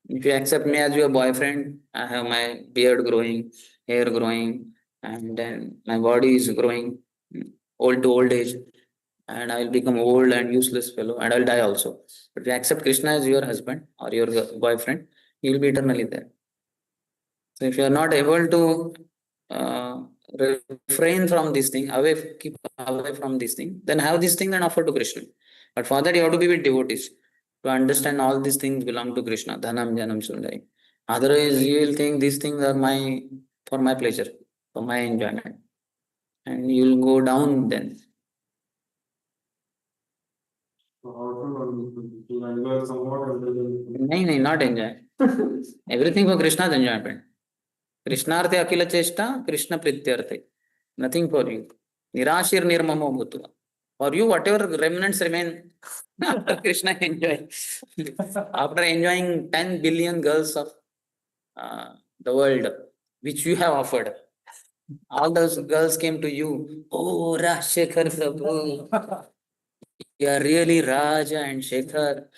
If you accept me as your boyfriend, I have my beard growing, hair growing, and then my body is growing old to old age, and I will become old and useless fellow, and I will die also. But if you accept Krishna as your husband or your boyfriend, you will be eternally there. So if you are not able to uh, refrain from this thing, keep away from this thing, then have this thing and offer to Krishna. But for that you have to be with devotees to understand all these things belong to Krishna. Dhanam, Janam, Sundari. Otherwise you will think these things are for my pleasure, for my enjoyment. And you will go down then. नहीं, not enjoy. Everything for Krishna's enjoyment. Krishnarte akila chesta, Krishna prityarte. Nothing for you. Nirashir nirmamo bhutva. For you, whatever remnants remain, after Krishna enjoy. After enjoying 10 billion girls of the world, which you have offered, all those girls came to you. Oh, Rajshekhar Prabhu, you are really Raja and Shekhar.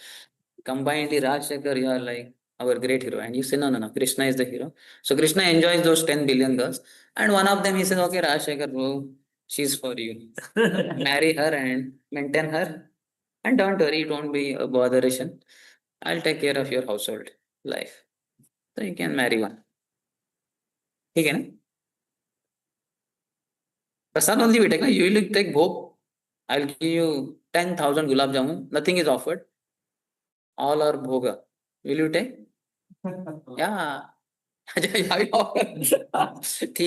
Combinedly, Rajshekhar, you are like our great hero. And you say, no, Krishna is the hero. So Krishna enjoys those 10 billion girls. And one of them, he says, okay, Rajshekhar, bro, she's for you. Marry her and maintain her. And don't worry, it won't be a botheration. I'll take care of your household life. So you can marry one. Okay, na? Prasad only we take, na? You will take bhog. I'll give you 10,000 gulab jamun. Nothing is offered. All are bhoga. Will you take? Yeah. ठीक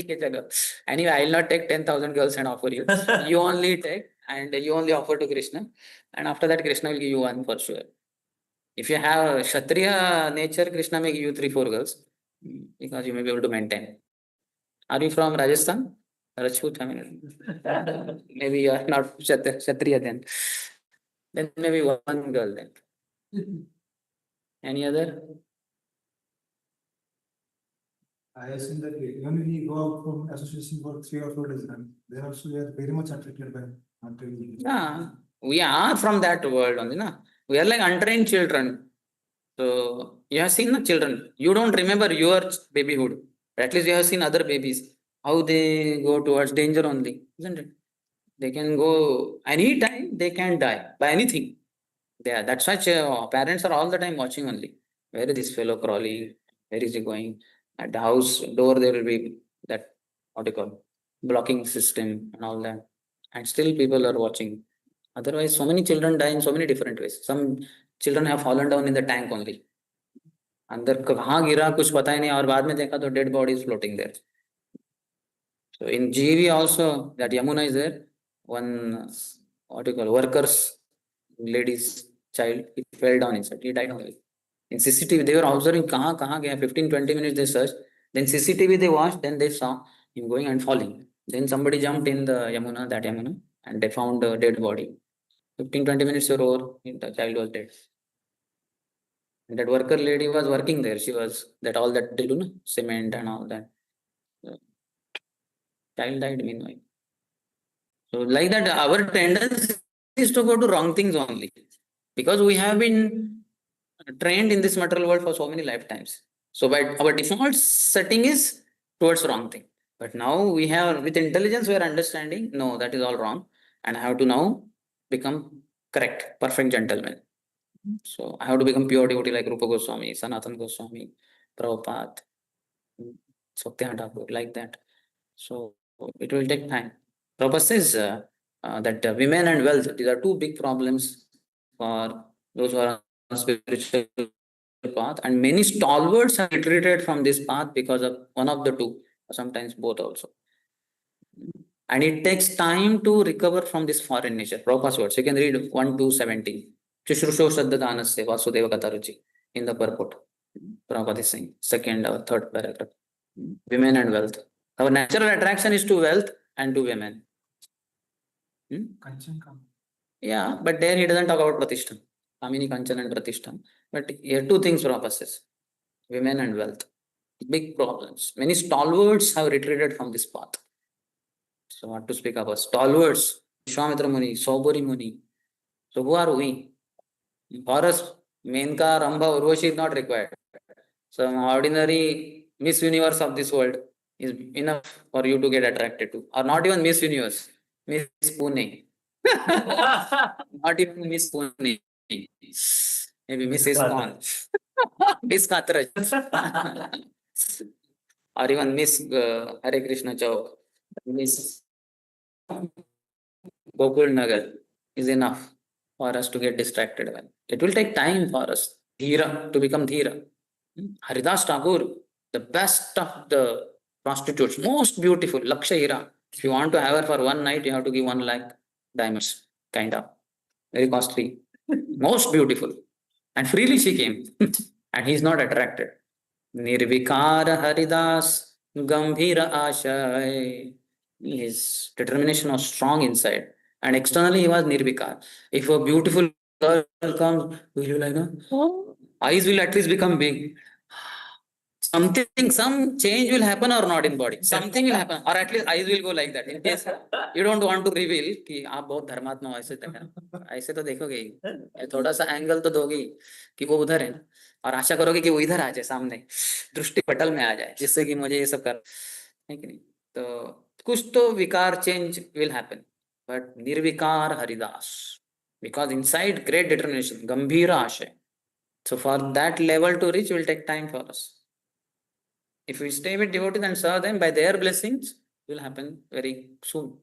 है चलो. Anyway, I will not take 10,000 girls and offer you. You only take and you only offer to Krishna. And after that, Krishna will give you one for sure. If you have Kshatriya nature, Krishna may give you 3, 4 girls because you may be able to maintain. Are you from Rajasthan? Rajput family. Maybe you are not Kshatriya then. Then maybe one girl then. Any other? I have seen that when we go out from association for 3 or 4 days, they also we are very much attracted by material. Yeah, we are from that world only, na. We are like untrained children. So you have seen the children. You don't remember your babyhood. At least you have seen other babies. How they go towards danger only, isn't it? They can go anytime, they can die by anything. Yeah, that's why parents are all the time watching only. Where is this fellow crawling? Where is he going? At the house door, there will be that, what do you call, blocking system and all that. And still people are watching. Otherwise, so many children die in so many different ways. Some children have fallen down in the tank only. अंदर कहाँ गिरा कुछ पता ही नहीं और बाद में देखा तो dead body is floating there. So in GV also, that Yamuna is there. One, what do you call, workers, lady's child, he fell down inside. He died only. In CCTV, they were observing kahan gaya, 15-20 minutes they searched. Then CCTV they watched, then they saw him going and falling. Then somebody jumped in the Yamuna, that Yamuna, and they found a dead body. 15-20 minutes were over, the child was dead. And that worker lady was working there. She was that all that they do, no? Cement and all that. So, child died meanwhile. So like that, our tendency is to go to wrong things only. Because we have been trained in this material world for so many lifetimes. So by our default setting is towards wrong thing. But now we have, with intelligence, we are understanding, no, that is all wrong. And I have to now become correct, perfect gentleman. So I have to become pure devotee like Rupa Goswami, Sanatana Goswami, Prabhupada, Satya Thakur, like that. So it will take time. Prabhupada says that women and wealth, these are two big problems for those who are on spiritual path, and many stalwarts have retreated from this path because of one of the two, or sometimes both also. And it takes time to recover from this foreign nature. Prabhupada's words, you can read 1-17. Shushrusho Shraddhadanasya Vasudeva Kataruchi in the purport. Prabhupada is saying, second or third paragraph. Women and wealth. Our natural attraction is to wealth and to women. Yeah, but there he doesn't talk about Pratishthan. Kamini, Kanchan and Pratishthan. But here two things Prabhupada says. Women and wealth. Big problems. Many stalwarts have retreated from this path. So what to speak about? Stalwarts. Vishwamitra Muni, Saubhari Muni. So who are we? For us, Menka, Rambha, Urvashi is not required. Some ordinary Miss Universe of this world is enough for you to get attracted to. Or not even Miss Universe. Miss Pune. Not even Miss Pune. Maybe Miss ISKCON. Miss Katraj. Or even Miss Hare Krishna Chowk. Miss Gokul Nagar is enough for us to get distracted. It will take time for us Dhira to become Dhira. Haridas Thakur, the best of the prostitutes, most beautiful, Laksha Hira. If you want to have her for one night, you have to give 1 lakh diamonds, kind of. Very costly. Most beautiful. And freely she came. And he is not attracted. Nirvikara Haridas Gambhira Ashay. His determination was strong inside. And externally he was Nirvikar. If a beautiful girl comes, will you like, no? Eyes will at least become big. something, some change will happen or not in body. Something will happen, or at least eyes will go like that. In case you don't want to reveal कि आप बहुत धर्मात्मा हो, ऐसे देखा, ऐसे तो देखोगे ही, थोड़ा सा एंगल तो दोगे ही कि वो उधर है ना, और आशा करोगे कि वो इधर आ जाए सामने, दृष्टि पटल में आ जाए, जिससे कि मुझे ये सब कर, है कि नहीं? तो कुछ तो विकार चेंज विल हैपन, बट निर्विकार Haridas, because inside great determination, गंभीर आशय. So for that level to reach will take time for us. If we stay with devotees and serve them, by their blessings will happen very soon.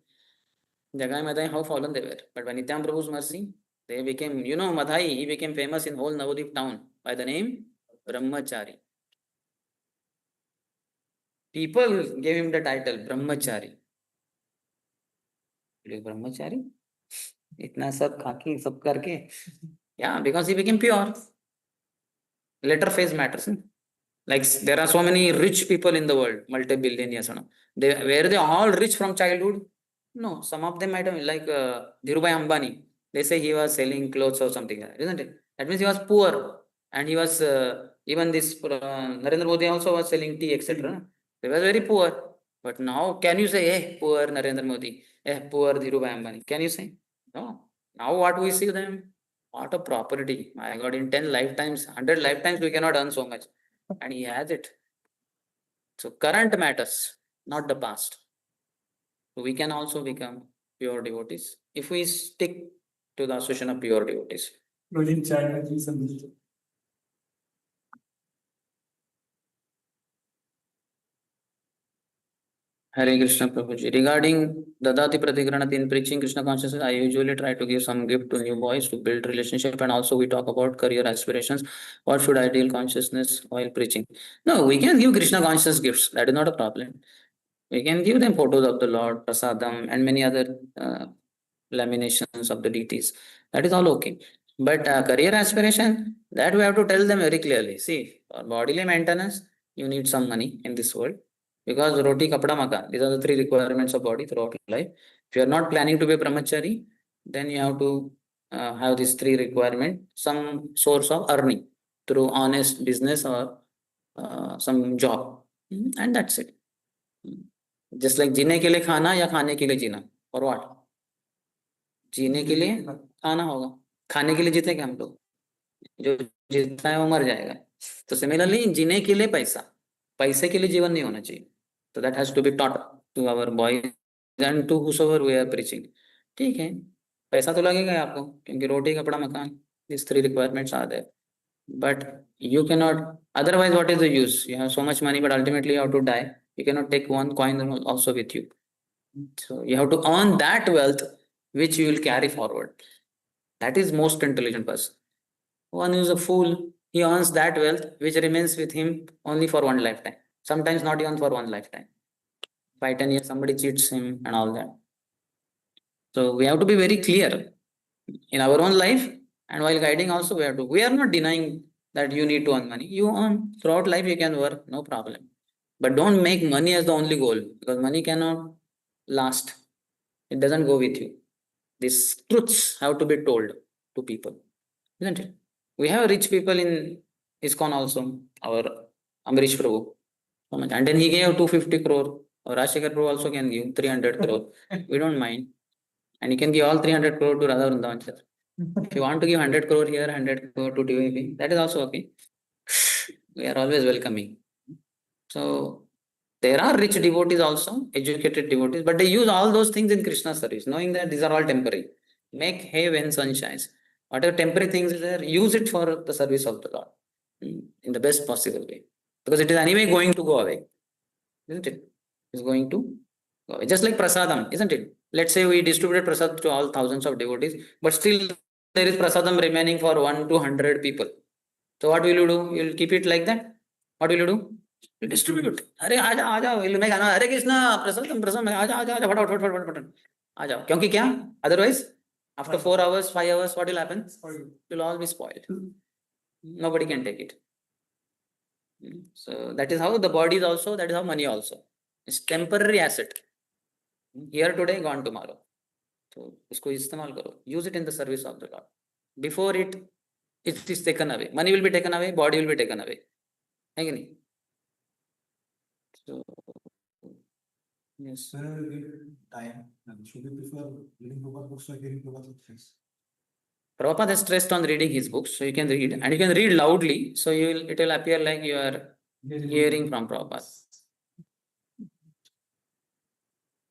Jagai Madai, how fallen they were. But by Nityam Prabhu's mercy, they became, Madhai, he became famous in whole Navadvip town by the name Brahmachari. People gave him the title Brahmachari. Brahmachari? Itna sab khaki, sab karke. Yeah, because he became pure. Later phase matters. Like there are so many rich people in the world, multi-billionaires. Were they all rich from childhood? No, some of them might have, like Dhirubhai Ambani. They say he was selling clothes or something, isn't it? That means he was poor, and he was even this Narendra Modi also was selling tea, etc. They were very poor. But now, can you say, "Hey, poor Narendra Modi, hey, poor Dhirubhai Ambani"? Can you say? No. Now what we see them, what a property! My God, in 10 lifetimes, 100 lifetimes, we cannot earn so much. And he has it. So current matters, not the past. So we can also become pure devotees if we stick to the association of pure devotees. Rolling chat, I think some. Hare Krishna Prabhuji. Regarding Dadati Pratigranati in preaching Krishna consciousness, I usually try to give some gift to new boys to build relationship, and also we talk about career aspirations. What should ideal consciousness while preaching? No, we can give Krishna conscious gifts. That is not a problem. We can give them photos of the Lord, prasadam, and many other laminations of the deities. That is all okay. But career aspiration, that we have to tell them very clearly. See, for bodily maintenance, you need some money in this world. Because roti, kapda, makan, these are the three requirements of body throughout life. If you are not planning to be a brahmachari, then you have to have these three requirements, some source of earning through honest business or some job. And that's it. Just like जीने के लिए खाना या खाने के लिए जीना, और what? जीने के लिए खाना होगा, खाने के लिए जीतेंगे हम लोग, जो जीता है वो मर जाएगा. तो सिमिलरली जीने के लिए पैसा, पैसे के लिए जीवन नहीं होना चाहिए. तो that has to be taught to our boys and to whosoever we are preaching. ठीक है, पैसा तो लगेगा ही आपको, क्योंकि रोटी कपड़ा मकान, this three requirements are there. But you cannot, otherwise what is the use? You have so much money, but ultimately you have to die. You cannot take one coin also with you. So you have to earn that wealth which you will carry forward. That is most intelligent person. One is a fool. He earns that wealth which remains with him only for one lifetime. Sometimes not even for one lifetime. 5, 10 years somebody cheats him and all that. So we have to be very clear in our own life, and while guiding also we are not denying that you need to earn money. You earn throughout life, you can work, no problem. But don't make money as the only goal, because money cannot last. It doesn't go with you. These truths have to be told to people, isn't it? We have rich people in ISKCON also, our Amrish Prabhu. And then he gave 250 crore. Or Rashikar Prabhu also can give 300 crore. We don't mind. And he can give all 300 crore to Radha Vrindavan. If you want to give 100 crore here, 100 crore to TVP, that is also okay. We are always welcoming. So there are rich devotees also, educated devotees, but they use all those things in Krishna service, knowing that these are all temporary. Make hay when sun shines. Whatever temporary things is there, use it for the service of the Lord in the best possible way. Because it is anyway going to go away, isn't it? It's going to go away. Just like prasadam, isn't it? Let's say we distributed prasad to all thousands of devotees, but still there is prasadam remaining for 1 to 100 people. So what will you do? You will keep it like that? What will you do? You distribute. अरे आजा आजा, मैं गाना हरे कृष्णा प्रसादम प्रसादम, आजा आजा आजा फटाफट फटाफट फटाफट फटाफट आ जाओ. क्योंकि क्या? Otherwise, after 4 hours, 5 hours, what will happen? It will all be spoiled. Nobody can take it. So that is how the body is also, that is how money also. It's temporary asset. Here today, gone tomorrow. So इसको इस्तेमाल करो. Use it in the service of the Lord. Before it is taken away. Money will be taken away, body will be taken away. है कि नहीं? So, yes. Time. Should we prefer reading Prabhupada books or hearing Prabhupada lectures? Prabhupada has stressed on reading his books, so you can read, and you can read loudly, so it will appear like you are hearing from Prabhupada.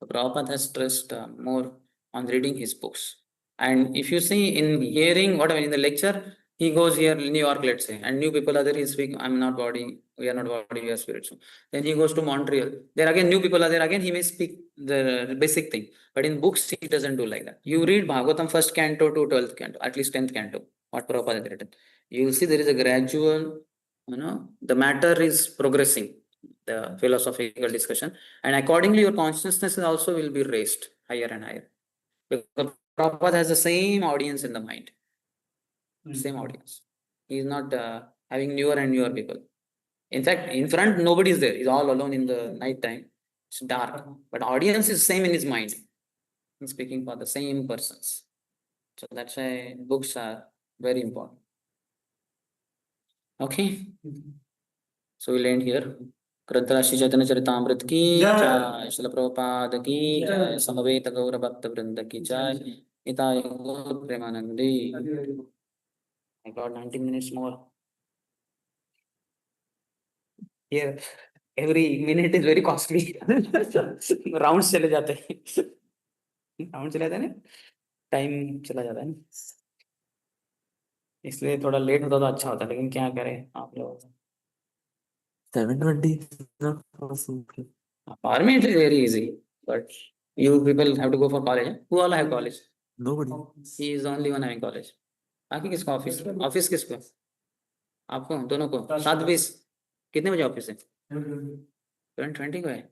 So Prabhupada has stressed more on reading his books. And if you see in hearing, whatever in the lecture, he goes here in New York, let's say, and new people are there, he speak, I'm not body, we are not body, we are spirit. So then he goes to Montreal. There again, new people are there, again he may speak the basic thing. But in books, he doesn't do like that. You read Bhagavatam first canto to 12th canto, at least 10th canto, what Prabhupada has written. You will see there is a gradual, the matter is progressing, the philosophical discussion, and accordingly your consciousness also will be raised higher and higher. Because Prabhupada has the same audience in the mind, same audience. He is not having newer and newer people. In fact, in front nobody is there. He's all alone in the night time. It's dark, but audience is same in his mind. He's speaking for the same persons. So that's why books are very important. Okay, so we'll end here. कृतराशि चैतन्य चरितामृत की जय, श्रील प्रभुपाद की जय, समवेत गौर भक्त वृंद की जय, निताय गौर Premanandi. I got 19 minutes more. Here, every minute is very costly. Rounds चले जाते हैं. Rounds चले जाते हैं ना, टाइम चला जाता है ना, इसलिए थोड़ा लेट होता तो अच्छा होता, लेकिन क्या करें आप लोग. 7:20 is not possible. For me it is very easy, but you people have to go for college. Who all have college? Nobody. He is the only one having college. बाकी किसको ऑफिस, ऑफिस किसको, आपको दोनों को 7:20. कितने बजे office है? 7:20 को है.